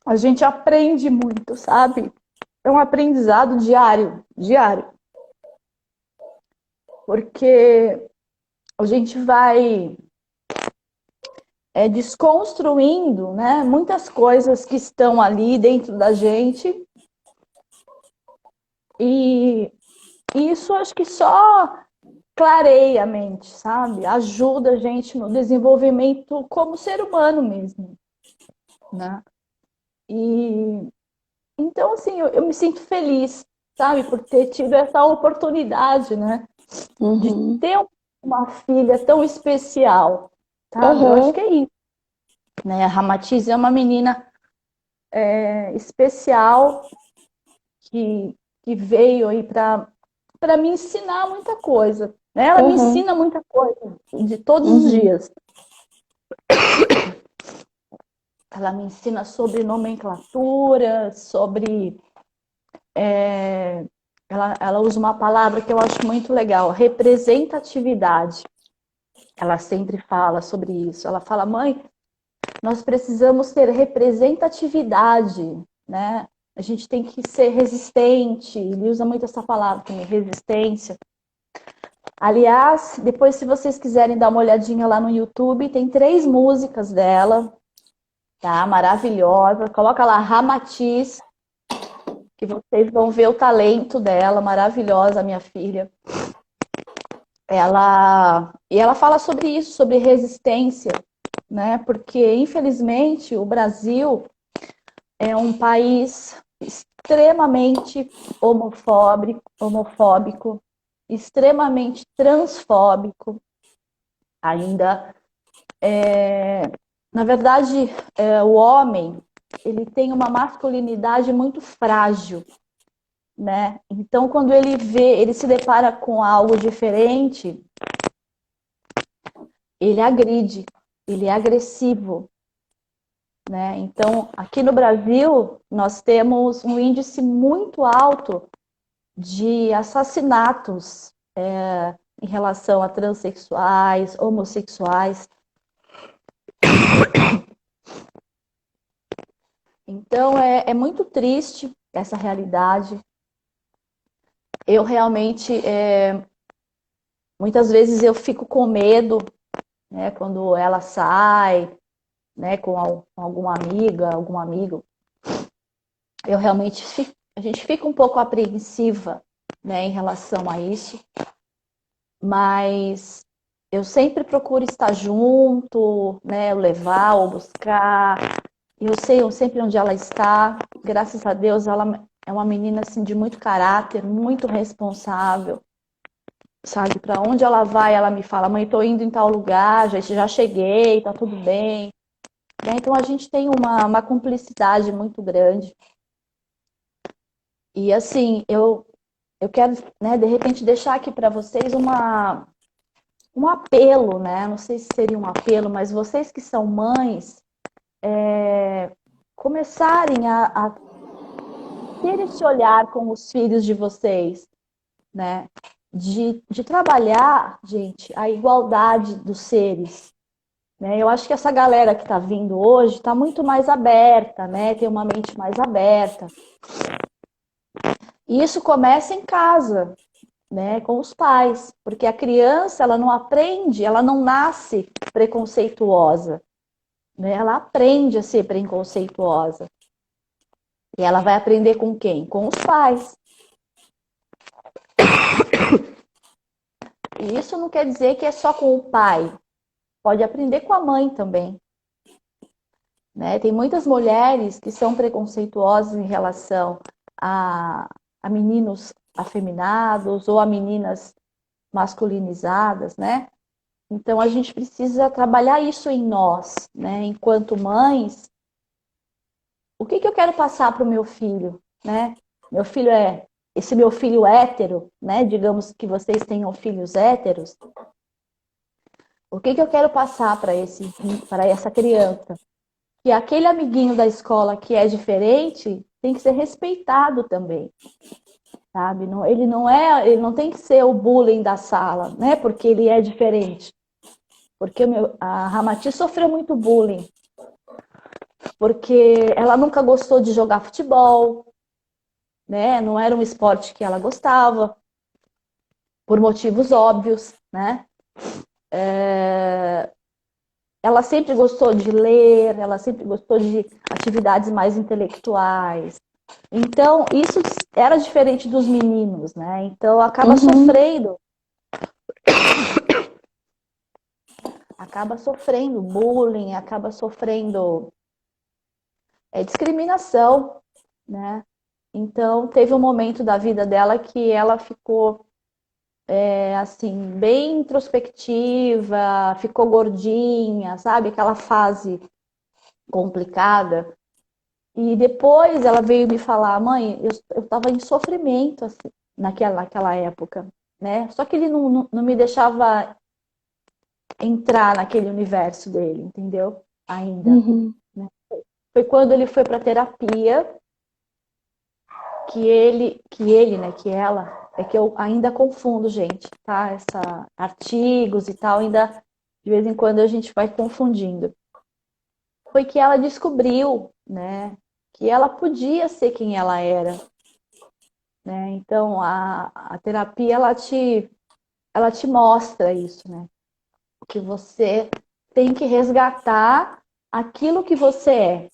a gente aprende muito, sabe? É um aprendizado diário. Porque a gente vai desconstruindo, né, muitas coisas que estão ali dentro da gente. E isso acho que só clareia a mente, sabe? Ajuda a gente no desenvolvimento como ser humano mesmo, né? E então, assim, eu me sinto feliz, sabe, por ter tido essa oportunidade, né? De ter uma filha tão especial, sabe? Eu acho que é isso, né? A Ramatiz é uma menina especial que que veio aí para me ensinar muita coisa. Né? Ela me Uhum. ensina muita coisa de todos os Uhum. dias. Ela me ensina sobre nomenclatura, sobre. Ela usa uma palavra que eu acho muito legal, representatividade. Ela sempre fala sobre isso. Ela fala, mãe, nós precisamos ter representatividade, né? A gente tem que ser resistente. Ele usa muito essa palavra também, resistência. Aliás, depois, se vocês quiserem dar uma olhadinha lá no YouTube, tem 3 músicas dela, tá? Maravilhosa. Coloca lá Ramatiz, que vocês vão ver o talento dela, maravilhosa, minha filha. Ela fala sobre isso, sobre resistência, né? Porque, infelizmente, o Brasil é um país extremamente homofóbico, extremamente transfóbico. Ainda, na verdade, o homem ele tem uma masculinidade muito frágil, né? Então, quando ele se depara com algo diferente, ele agride, ele é agressivo, né? Então, aqui no Brasil, nós temos um índice muito alto de assassinatos em relação a transexuais, homossexuais. Então, é muito triste essa realidade. Eu realmente, muitas vezes eu fico com medo, né, quando ela sai, né, com alguma amiga, algum amigo. Eu realmente a gente fica um pouco apreensiva, né, em relação a isso, mas eu sempre procuro estar junto, né, levar ou buscar. Eu sei sempre onde ela está. Graças a Deus, ela é uma menina assim de muito caráter, muito responsável. Sabe, para onde ela vai, ela me fala, mãe, tô indo em tal lugar, já cheguei, tá tudo bem. Né? Então a gente tem uma cumplicidade muito grande. E assim, eu quero, né, de repente, deixar aqui para vocês um apelo, né? Não sei se seria um apelo, mas vocês que são mães, começarem a ter esse olhar com os filhos de vocês, né? De trabalhar, gente, a igualdade dos seres. Né? Eu acho que essa galera que está vindo hoje está muito mais aberta, né? Tem uma mente mais aberta. E isso começa em casa, né? Com os pais, porque a criança ela não aprende, ela não nasce preconceituosa, né? Ela aprende a ser preconceituosa. E ela vai aprender com quem? Com os pais. E isso não quer dizer que é só com o pai. Pode aprender com a mãe também. Né? Tem muitas mulheres que são preconceituosas em relação a meninos afeminados ou a meninas masculinizadas, né? Então a gente precisa trabalhar isso em nós, né? Enquanto mães, o que eu quero passar para o meu filho, né? Esse meu filho hétero, né? Digamos que vocês tenham filhos héteros. O que eu quero passar para essa criança? Que aquele amiguinho da escola que é diferente tem que ser respeitado também, sabe? Não, ele não tem que ser o bullying da sala, né? Porque ele é diferente. Porque a Ramati sofreu muito bullying, porque ela nunca gostou de jogar futebol, né? Não era um esporte que ela gostava, por motivos óbvios, né? Ela sempre gostou de ler, ela sempre gostou de atividades mais intelectuais. Então, isso era diferente dos meninos, né? Então, acaba sofrendo bullying, acaba sofrendo discriminação, né? Então, teve um momento da vida dela que ela ficou assim, bem introspectiva, ficou gordinha, sabe? Aquela fase complicada. E depois ela veio me falar, mãe, eu tava em sofrimento assim, naquela época, né? Só que ele não me deixava entrar naquele universo dele, entendeu? Ainda. Uhum. Foi quando ele foi para terapia que ele, né, que ela, é que eu ainda confundo, gente, tá? Artigos e tal, ainda de vez em quando a gente vai confundindo. Foi que ela descobriu, né, que ela podia ser quem ela era, né? Então a terapia ela te mostra isso, né? Que você tem que resgatar aquilo que você é,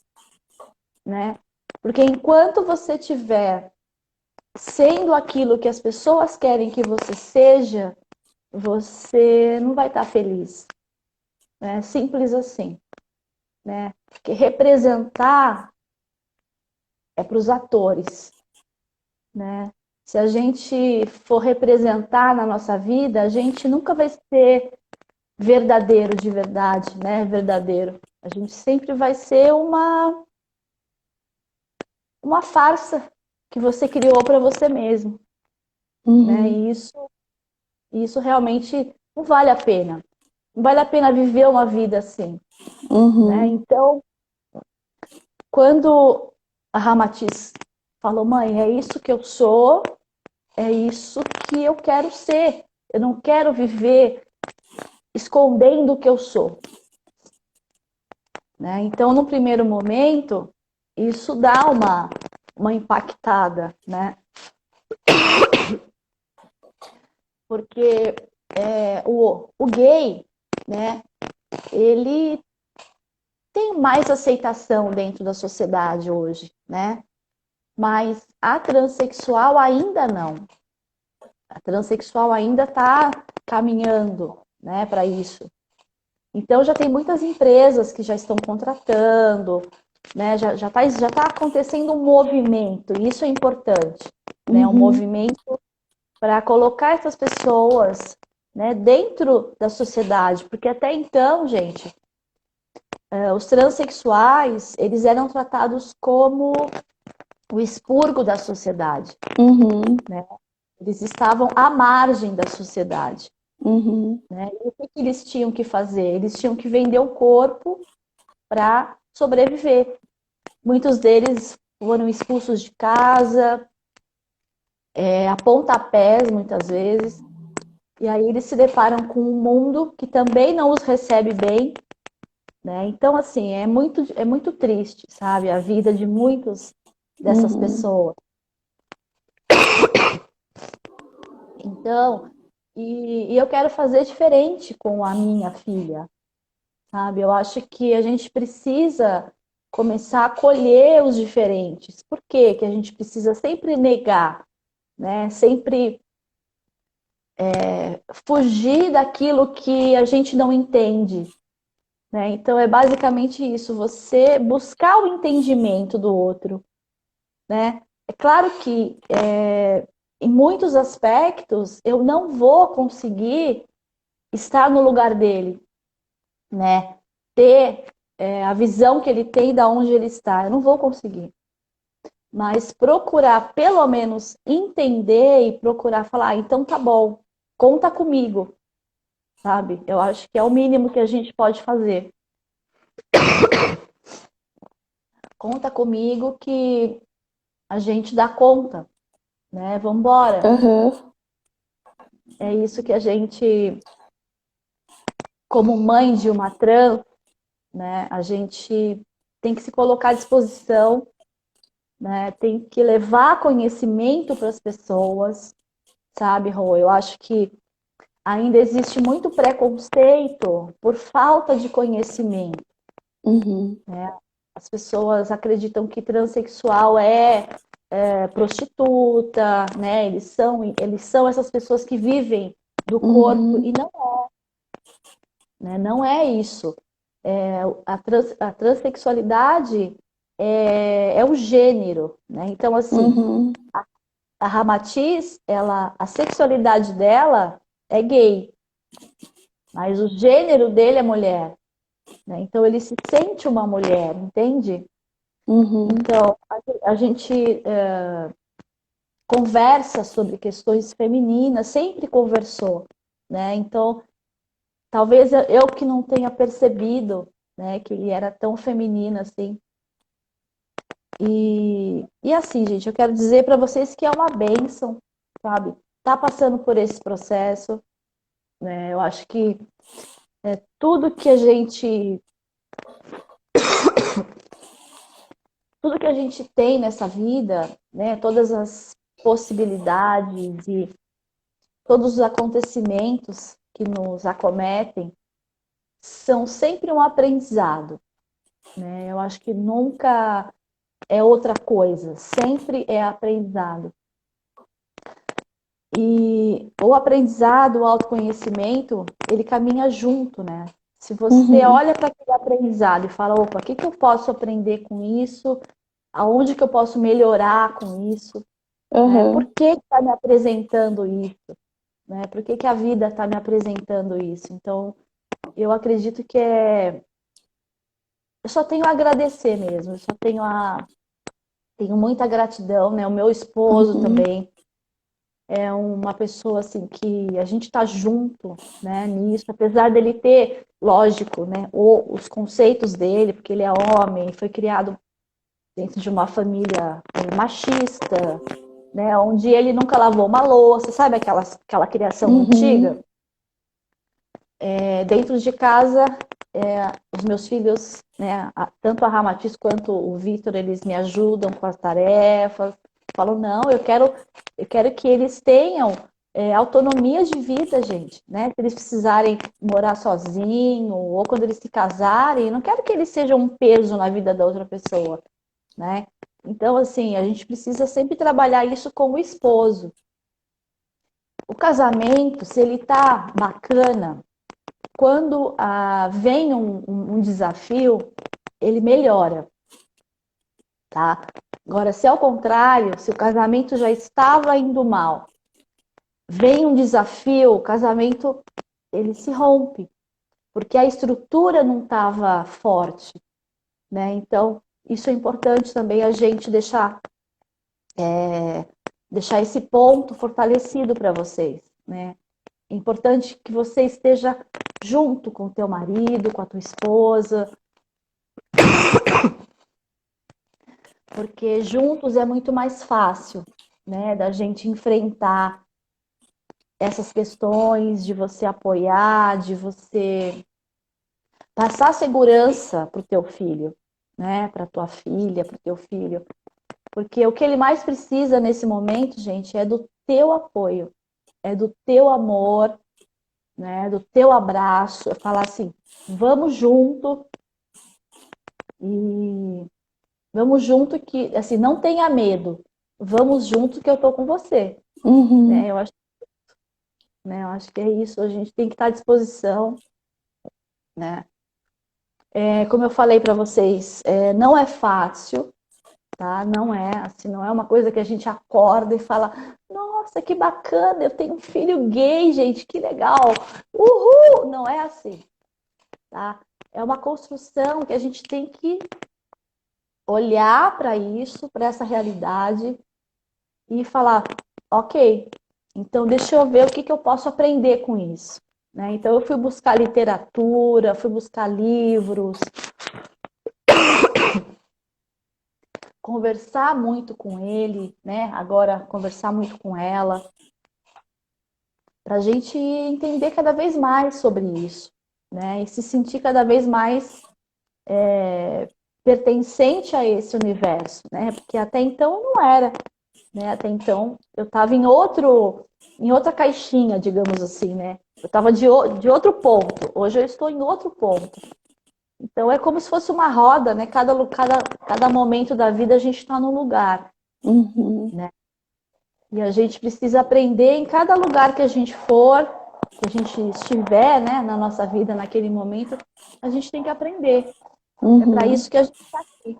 né? Porque enquanto você tiver sendo aquilo que as pessoas querem que você seja, você não vai estar feliz, né? Simples assim, né? Porque representar é para os atores, né? Se a gente for representar na nossa vida, a gente nunca vai ser verdadeiro de verdade, né? Verdadeiro. A gente sempre vai ser uma farsa que você criou para você mesmo, né? Uhum. E isso realmente não vale a pena. Não vale a pena viver uma vida assim, né? Uhum. Então, quando a Ramatiz falou, mãe, é isso que eu sou, é isso que eu quero ser. Eu não quero viver escondendo o que eu sou, né? Então, no primeiro momento, isso dá uma impactada, né? Porque o gay, né? Ele tem mais aceitação dentro da sociedade hoje, né? Mas a transexual ainda não. A transexual ainda está caminhando, né, para isso. Então já tem muitas empresas que já estão contratando, né? Já tá acontecendo um movimento, e isso é importante, né? Um Uhum. movimento para colocar essas pessoas, né, dentro da sociedade, porque até então, gente, os transexuais, eles eram tratados como o expurgo da sociedade, Uhum. né? Eles estavam à margem da sociedade, Uhum. né? E o que eles tinham que fazer? Eles tinham que vender o corpo para sobreviver. Muitos deles foram expulsos de casa, a pontapés, muitas vezes. E aí eles se deparam com um mundo que também não os recebe bem, né? Então, assim, é muito triste, sabe? A vida de muitos dessas Uhum. pessoas. Então, e eu quero fazer diferente com a minha filha, sabe? Eu acho que a gente precisa começar a acolher os diferentes. Por que que a gente precisa sempre negar, né? Sempre fugir daquilo que a gente não entende, né? Então é basicamente isso, você buscar o entendimento do outro, né? É claro que em muitos aspectos eu não vou conseguir estar no lugar dele, né? Ter a visão que ele tem da onde ele está, eu não vou conseguir. Mas procurar pelo menos entender e procurar falar, então tá bom, conta comigo, sabe? Eu acho que é o mínimo que a gente pode fazer. Conta comigo que a gente dá conta, né? Vambora. Aham. É isso que a gente, como mãe de uma trans, né? A gente tem que se colocar à disposição, né? Tem que levar conhecimento para as pessoas, sabe, Rô? Eu acho que ainda existe muito preconceito por falta de conhecimento. Uhum. As pessoas acreditam que transexual é prostituta, né? Eles são essas pessoas que vivem do corpo Uhum. e não, né? Não é isso. A transexualidade é o gênero, né? Então, assim, Uhum. a Ramatiz, a sexualidade dela é gay, mas o gênero dele é mulher, né? Então ele se sente uma mulher, entende? Uhum. Então, a gente conversa sobre questões femininas, sempre conversou, né? Então, talvez eu que não tenha percebido, né, que ele era tão feminino assim. E assim, gente, eu quero dizer para vocês que é uma bênção, sabe? Tá passando por esse processo, né? Eu acho que tudo que a gente tudo que a gente tem nessa vida, né, todas as possibilidades e todos os acontecimentos que nos acometem são sempre um aprendizado, né? Eu acho que nunca é outra coisa, sempre é aprendizado. E o aprendizado, o autoconhecimento, ele caminha junto, né? Se você Uhum. olha para aquele aprendizado e fala, opa, o que que eu posso aprender com isso? Aonde que eu posso melhorar com isso? Né? Por Uhum. que está me apresentando isso? Né? Por que que a vida está me apresentando isso? Então, eu acredito que eu só tenho a agradecer mesmo, eu só tenho muita gratidão, né? O meu esposo Uhum. também é uma pessoa assim que a gente está junto, né, nisso, apesar dele ter, lógico, né, os conceitos dele, porque ele é homem, foi criado dentro de uma família machista, né, onde ele nunca lavou uma louça, sabe aquela criação antiga? Uhum. Dentro de casa, os meus filhos, né, tanto a Ramatiz quanto o Vitor, eles me ajudam com as tarefas. Falam, não, eu quero que eles tenham autonomia de vida, gente, né? Se eles precisarem morar sozinho ou quando eles se casarem, eu não quero que eles sejam um peso na vida da outra pessoa, né? Então, assim, a gente precisa sempre trabalhar isso com o esposo. O casamento, se ele tá bacana, quando vem um desafio, ele melhora, tá? Agora, se ao contrário, se o casamento já estava indo mal, vem um desafio, o casamento ele se rompe, porque a estrutura não estava forte, né? Então, isso é importante também a gente deixar esse ponto fortalecido para vocês, né? É importante que você esteja junto com o teu marido, com a tua esposa, porque juntos é muito mais fácil, né, da gente enfrentar essas questões, de você apoiar, de você passar segurança para o teu filho, né, para tua filha, para o teu filho, porque o que ele mais precisa nesse momento, gente, é do teu apoio, é do teu amor, né, do teu abraço, é falar assim, vamos junto e vamos junto que, assim, não tenha medo, vamos junto que eu tô com você. Uhum. Né? Eu acho que é isso. A gente tem que estar à disposição, né? Como eu falei para vocês, não é fácil, tá? Não é assim, não é uma coisa que a gente acorda e fala, nossa, que bacana, eu tenho um filho gay, gente, que legal, uhul! Não é assim, tá? É uma construção que a gente tem que olhar para isso, para essa realidade e falar, ok, então deixa eu ver o que, que eu posso aprender com isso. Né? Então eu fui buscar literatura, fui buscar livros, conversar muito com ele, né? Agora conversar muito com ela, para a gente entender cada vez mais sobre isso, né? E se sentir cada vez mais pertencente a esse universo, né? Porque até então não era, né? Até então eu estava em outra caixinha, digamos assim, né? Eu estava de outro ponto. Hoje eu estou em outro ponto. Então é como se fosse uma roda, né? Cada momento da vida a gente está num lugar, Uhum. né? E a gente precisa aprender em cada lugar que a gente for, que a gente estiver, né, na nossa vida naquele momento, a gente tem que aprender. É para Uhum. isso que a gente está aqui,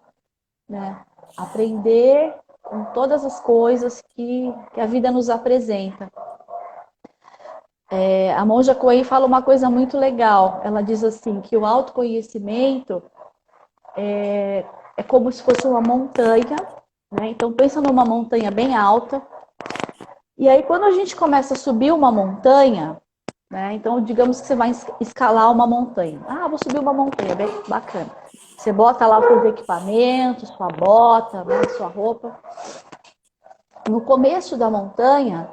né? Aprender com todas as coisas que a vida nos apresenta. A Monja Coen fala uma coisa muito legal. Ela diz assim que o autoconhecimento é como se fosse uma montanha, né? Então pensa numa montanha bem alta. E aí quando a gente começa a subir uma montanha, né? Então digamos que você vai escalar uma montanha. Ah, vou subir uma montanha, bem bacana. Você bota lá os seus equipamentos, sua bota, né? Sua roupa. No começo da montanha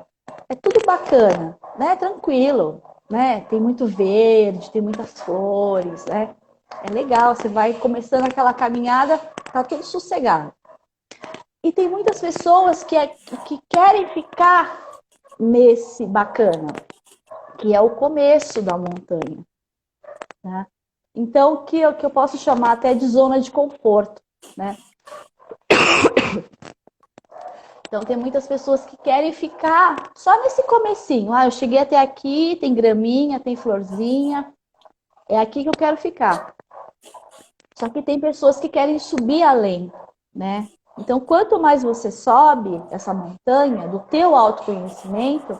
é tudo bacana, né? Tranquilo, né? Tem muito verde, tem muitas flores, né? É legal, você vai começando aquela caminhada, tá tudo sossegado. E tem muitas pessoas que querem ficar nesse bacana, que é o começo da montanha, né? Então, que eu posso chamar até de zona de conforto, né? Então, tem muitas pessoas que querem ficar só nesse comecinho. Ah, eu cheguei até aqui, tem graminha, tem florzinha, é aqui que eu quero ficar. Só que tem pessoas que querem subir além, né? Então, quanto mais você sobe essa montanha do teu autoconhecimento,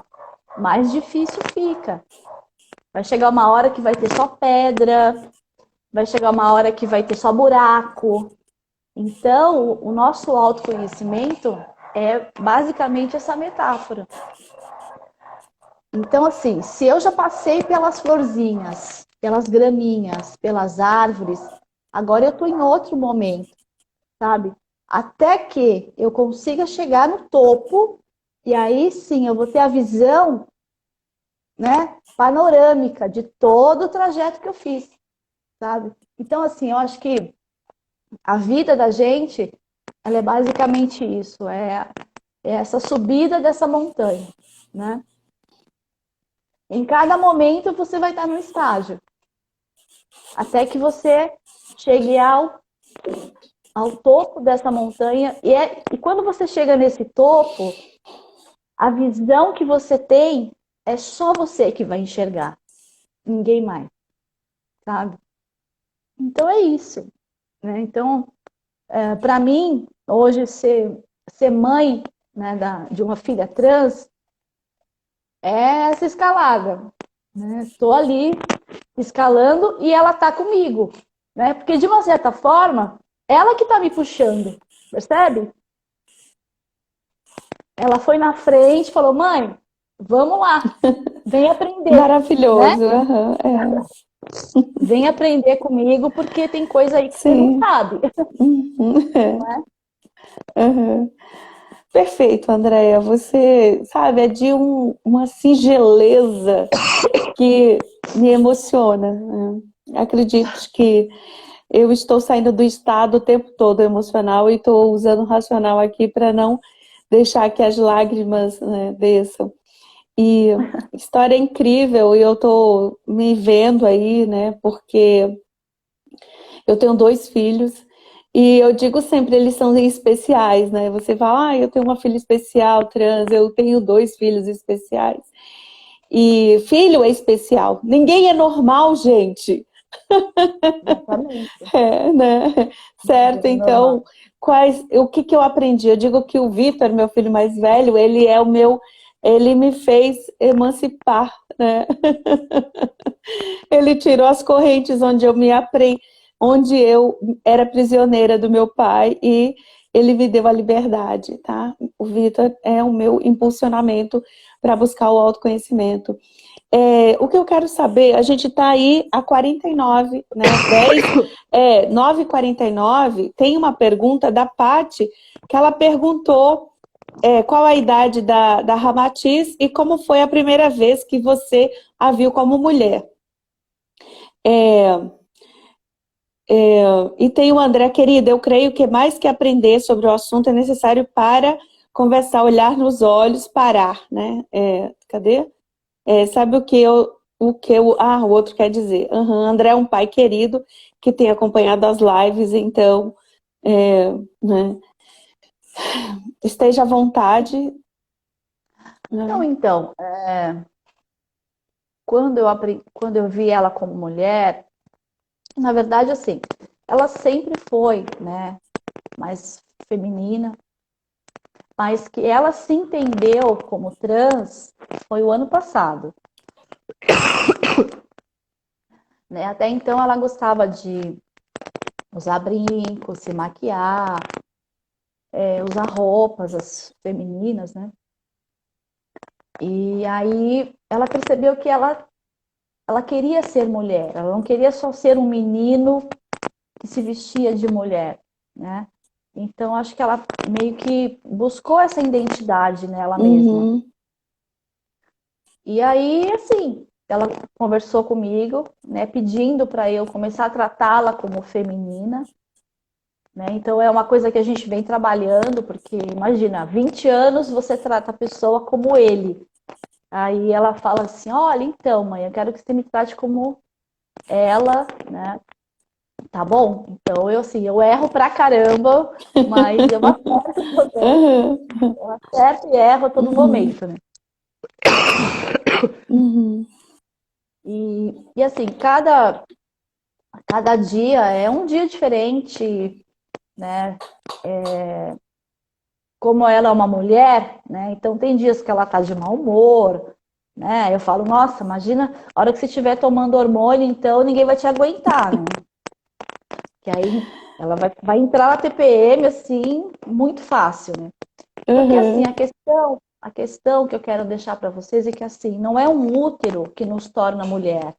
mais difícil fica. Vai chegar uma hora que vai ter só pedra, vai chegar uma hora que vai ter só buraco. Então, o nosso autoconhecimento é basicamente essa metáfora. Então, assim, se eu já passei pelas florzinhas, pelas graminhas, pelas árvores, agora eu estou em outro momento, sabe? Até que eu consiga chegar no topo, e aí sim eu vou ter a visão, né, panorâmica de todo o trajeto que eu fiz, sabe? Então, assim, eu acho que a vida da gente, ela é basicamente isso, é essa subida dessa montanha, né? Em cada momento você vai estar num estágio, até que você chegue ao topo dessa montanha. E quando você chega nesse topo, a visão que você tem é só você que vai enxergar, ninguém mais, sabe? Então é isso, né? Então, para mim, hoje ser mãe, né, de uma filha trans é essa escalada, né? Estou ali escalando e ela tá comigo, né? Porque de uma certa forma, ela que tá me puxando, percebe? Ela foi na frente e falou: mãe, vamos lá, vem aprender, né? Maravilhoso. Aham, é. Vem aprender comigo porque tem coisa aí que você não Sim. sabe, Uhum, é. não é? Aham. Perfeito, Andréia. Você, sabe, é de uma singeleza que me emociona, né? Acredito que eu estou saindo do estado o tempo todo emocional e estou usando o racional aqui para não deixar que as lágrimas, né, desçam. E história incrível, e eu estou me vendo aí, né, porque eu tenho 2 filhos e eu digo sempre, eles são especiais, né? Você fala, eu tenho uma filha especial, trans, eu tenho 2 filhos especiais. E filho é especial. Ninguém é normal, gente. Exatamente. É, né? Certo, É normal. então, o que eu aprendi? Eu digo que o Vitor, meu filho mais velho, ele me fez emancipar, né? Ele tirou as correntes onde eu era prisioneira do meu pai e ele me deu a liberdade, tá? O Vitor é o meu impulsionamento para buscar o autoconhecimento. O que eu quero saber, a gente está aí a 49, né? 9h49, tem uma pergunta da Paty, que ela perguntou qual a idade da Ramatiz e como foi a primeira vez que você a viu como mulher. E tem o André, querida, eu creio que mais que aprender sobre o assunto é necessário para conversar, olhar nos olhos, parar, né? Cadê? Sabe o outro quer dizer. André é um pai querido que tem acompanhado as lives, então, né? Esteja à vontade. Não, Né? então, quando eu vi ela como mulher, na verdade, assim, ela sempre foi, né, mais feminina, mas que ela se entendeu como trans foi o ano passado. Né? Até então ela gostava de usar brinco, se maquiar, usar roupas as femininas, né? E aí ela percebeu que ela queria ser mulher, ela não queria só ser um menino que se vestia de mulher, né? Então acho que ela meio que buscou essa identidade nela mesma. Uhum. E aí, assim, ela conversou comigo, né, pedindo para eu começar a tratá-la como feminina, né? Então é uma coisa que a gente vem trabalhando, porque imagina, 20 anos você trata a pessoa como ele. Aí ela fala assim: "Olha, então, mãe, eu quero que você me trate como ela, né? Tá bom?" Então eu assim, eu erro pra caramba, mas eu acerto também. Uhum. Eu acerto e erro a todo Uhum. momento, né? Uhum. E assim, cada dia é um dia diferente, né? Como ela é uma mulher, né? Então tem dias que ela tá de mau humor, né? Eu falo, nossa, imagina a hora que você estiver tomando hormônio, então ninguém vai te aguentar, né? Que aí ela vai entrar na TPM assim, muito fácil, né? Porque assim, Uhum. a questão que eu quero deixar para vocês é que assim, não é um útero que nos torna mulher,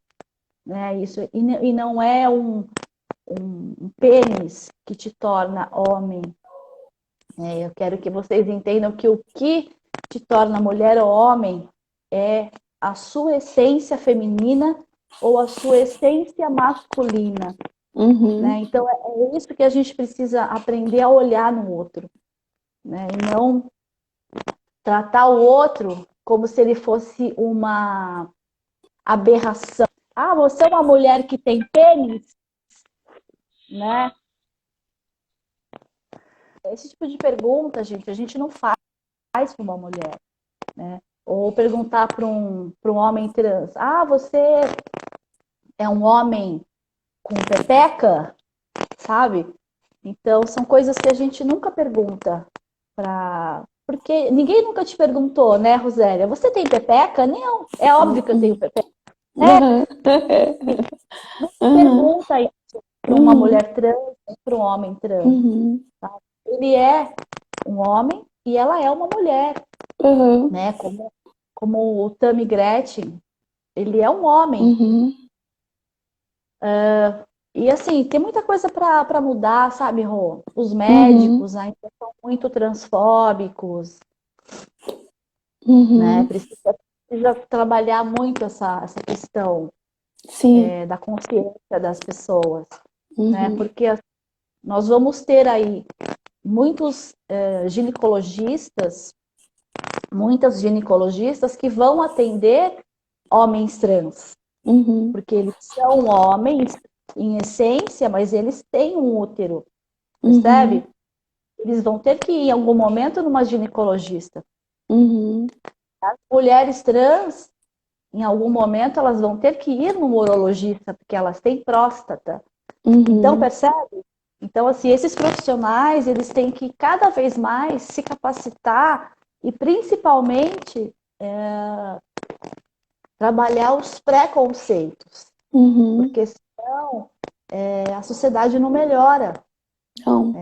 né? Isso, e não é um pênis que te torna homem. Eu quero que vocês entendam que o que te torna mulher ou homem é a sua essência feminina ou a sua essência masculina, né? Uhum. Então é isso que a gente precisa aprender a olhar no outro, né? E não tratar o outro como se ele fosse uma aberração. Ah, você é uma mulher que tem pênis, né? Esse tipo de pergunta, gente, a gente não faz para uma mulher, né? Ou perguntar para um homem trans: ah, você é um homem com pepeca, sabe? Então, são coisas que a gente nunca pergunta para. Porque ninguém nunca te perguntou, né, Rosélia? Você tem pepeca? Não, é óbvio que eu tenho Uhum. pepeca. Uhum. Não se Uhum. pergunta isso para uma Uhum. mulher trans ou para um homem trans. Uhum. Ele é um homem e ela é uma mulher, Uhum. né? Como o Tammy Gretchen, ele é um homem. Uhum. E assim, tem muita coisa para mudar, sabe, Rô? Os Uhum. médicos ainda são muito transfóbicos, né? Uhum. Precisa trabalhar muito essa questão Sim. da consciência das pessoas, né? Uhum. Porque nós vamos ter aí muitos ginecologistas, muitas ginecologistas que vão atender homens trans, Uhum. porque eles são homens em essência, mas eles têm um útero, Uhum. percebe? Eles vão ter que ir em algum momento numa ginecologista. Uhum. Mulheres trans, em algum momento, elas vão ter que ir no urologista, porque elas têm próstata. Então, Uhum. percebe? Então, assim, esses profissionais, eles têm que cada vez mais se capacitar e, principalmente, trabalhar os preconceitos, Uhum. porque senão a sociedade não melhora. Não,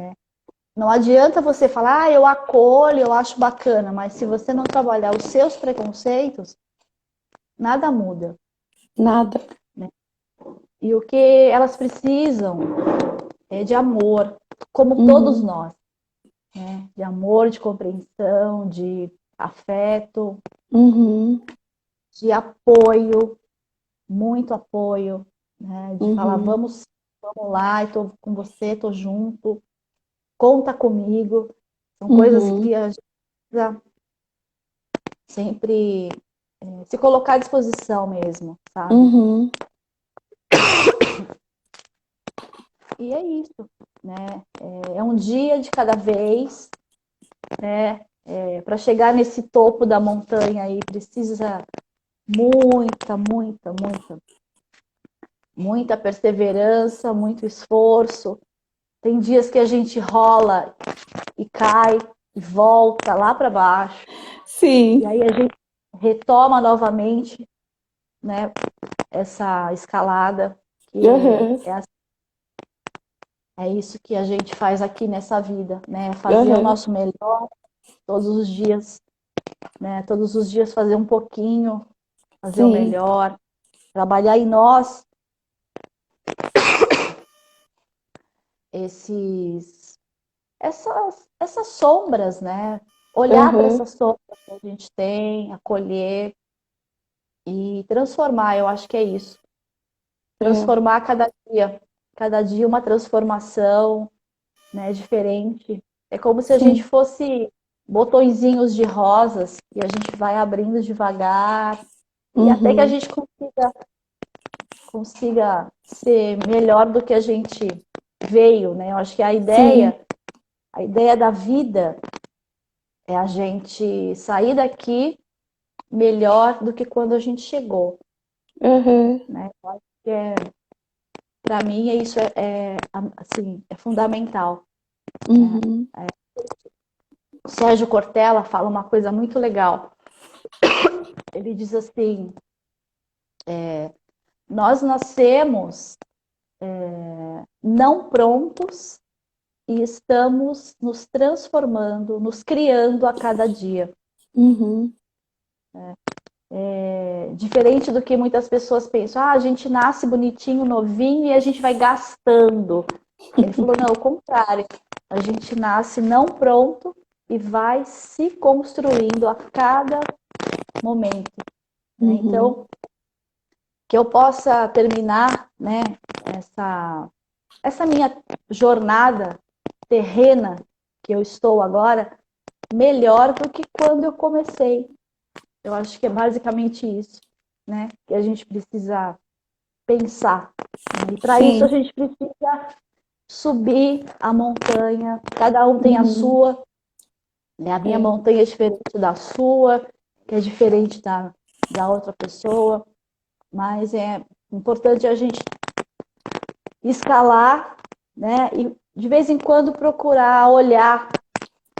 Não adianta você falar, eu acolho, eu acho bacana, mas se você não trabalhar os seus preconceitos, nada muda. nada. Né? E o que elas precisam é de amor, como todos Uhum. nós, né? De amor, de compreensão, de afeto, Uhum. de apoio, muito apoio, né? De falar, Uhum. vamos lá, eu tô com você, tô junto, conta comigo. São coisas Uhum. que a gente precisa sempre se colocar à disposição mesmo, sabe? Uhum. E é isso, né? É um dia de cada vez, né? Para chegar nesse topo da montanha aí precisa muita, muita, muita, muita perseverança, muito esforço. Tem dias que a gente rola e cai e volta lá para baixo. E Sim. aí a gente retoma novamente, né, essa escalada que Uhum. é É isso que a gente faz aqui nessa vida, né? Fazer o nosso melhor todos os dias, né? Todos os dias fazer um pouquinho, fazer o Sim. melhor, trabalhar em nós essas sombras, né? Olhar para essas sombras que a gente tem, acolher e transformar, eu acho que é isso. Transformar cada dia uma transformação, né, diferente. É como se a gente fosse botõezinhos de rosas e a gente vai abrindo devagar e até que a gente consiga ser melhor do que a gente veio, né? Eu acho que a ideia da vida é a gente sair daqui melhor do que quando a gente chegou, né? Eu acho que para mim isso assim, é fundamental. Né? O Sérgio Cortella fala uma coisa muito legal. Ele diz assim: nós nascemos não prontos e estamos nos transformando, nos criando a cada dia. Diferente do que muitas pessoas pensam, a gente nasce bonitinho, novinho e a gente vai gastando. Ele falou, não, o contrário. A gente nasce não pronto e vai se construindo a cada momento. Então, que eu possa terminar, né, essa minha jornada terrena que eu estou agora melhor do que quando eu comecei. Eu acho que é basicamente isso, né, que a gente precisa pensar. Né? E para isso a gente precisa subir a montanha, cada um tem a sua, né? A minha montanha é diferente da sua, que é diferente da outra pessoa, mas é importante a gente escalar, né? E de vez em quando procurar olhar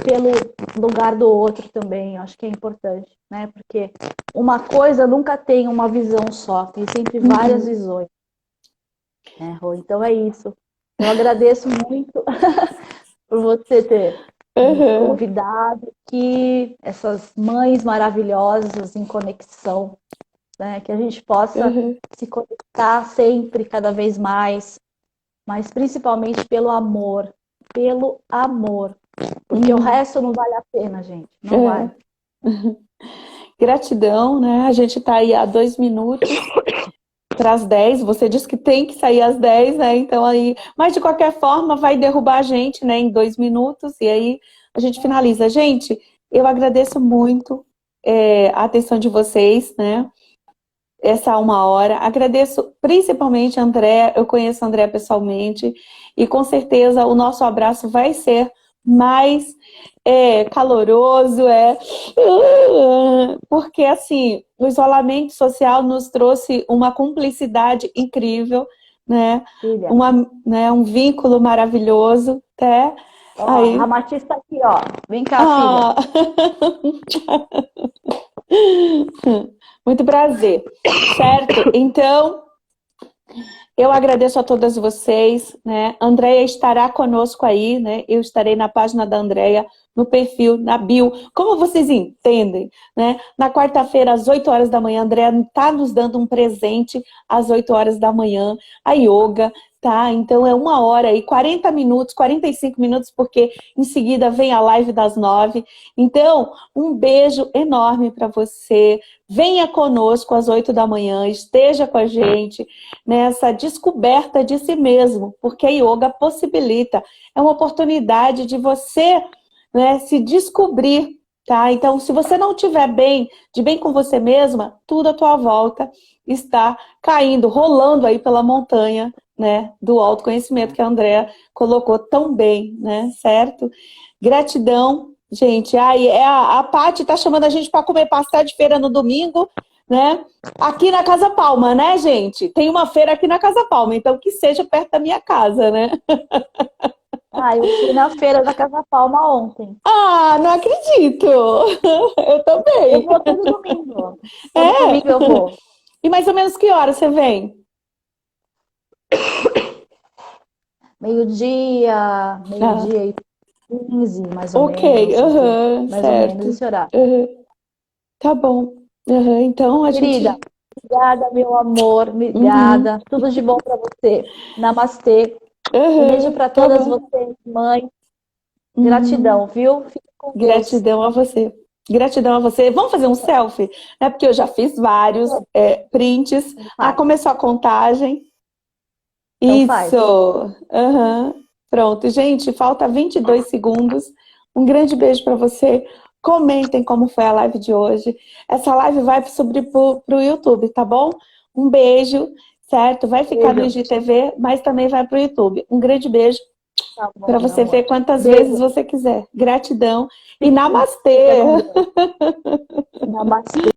pelo lugar do outro também, acho que é importante, né? Porque uma coisa nunca tem uma visão só, tem sempre várias visões. Né, Rô? Então é isso. Eu agradeço muito por você ter me convidado aqui, essas mães maravilhosas em conexão, né? Que a gente possa se conectar sempre, cada vez mais, mas principalmente pelo amor, porque o resto não vale a pena, gente, não vale. Gratidão, né? A gente está aí há 2 minutos para as 10. Você disse que tem que sair às 10, né? Então aí, mas de qualquer forma vai derrubar a gente, né? Em 2 minutos e aí a gente finaliza. Gente, eu agradeço muito a atenção de vocês, né? Essa 1 hora. Agradeço principalmente a André. Eu conheço a André pessoalmente e com certeza o nosso abraço vai ser mais caloroso, porque assim, o isolamento social nos trouxe uma cumplicidade incrível, né? Um vínculo maravilhoso, até. Aí... A Matista tá aqui, ó. Vem cá, filha. Muito prazer, certo? Então, eu agradeço a todas vocês, né? Andréia estará conosco aí, né? Eu estarei na página da Andréia, no perfil, na bio, como vocês entendem, né? Na quarta-feira, às 8 horas da manhã, a Andréia está nos dando um presente às 8 horas da manhã, a yoga, tá? Então é 1 hora aí, 40 minutos, 45 minutos, porque em seguida vem a live das 9. Então, um beijo enorme para você. Venha conosco às 8 da manhã, esteja com a gente nessa descoberta de si mesmo, porque a yoga possibilita, é uma oportunidade de você, né, se descobrir, tá? Então, se você não estiver bem, de bem com você mesma, tudo à tua volta está caindo, rolando aí pela montanha, né, do autoconhecimento que a Andréa colocou tão bem, né, certo? Gratidão, gente. A Paty tá chamando a gente para comer pastel de feira no domingo, né? Aqui na Casa Palma, né, gente? Tem uma feira aqui na Casa Palma, então que seja perto da minha casa, né? Eu fui na feira da Casa Palma ontem. Não acredito! Eu também. Eu vou todo domingo. Todo domingo eu vou. E mais ou menos que hora você vem? meio-dia, Ah, meio-dia e 15, mais ou ok, menos, aham, mais ou menos certo. esse horário. Aham, tá bom. Aham, então a Querida, gente. obrigada, meu amor, Uhum, obrigada. Tudo de bom para você. Namastê. Um beijo aham, para tá todas bom. vocês, mãe. Uhum, Gratidão, viu? Fique com Deus. gratidão a você. Gratidão a você. Vamos fazer um selfie? Né? Porque eu já fiz vários prints. Então Ah, faz. começou a contagem. Então faz. Isso. Aham. Pronto, gente, falta 22 segundos. Um grande beijo para você. Comentem como foi a live de hoje. Essa live vai subir para o YouTube, tá bom? Um beijo, certo? Vai ficar no Beijo. IGTV, mas também vai para o YouTube. Um grande beijo Tá para bom, meu você ver amor. quantas vezes Beijo. você quiser. Gratidão e Fica namastê! com Deus. Namastê.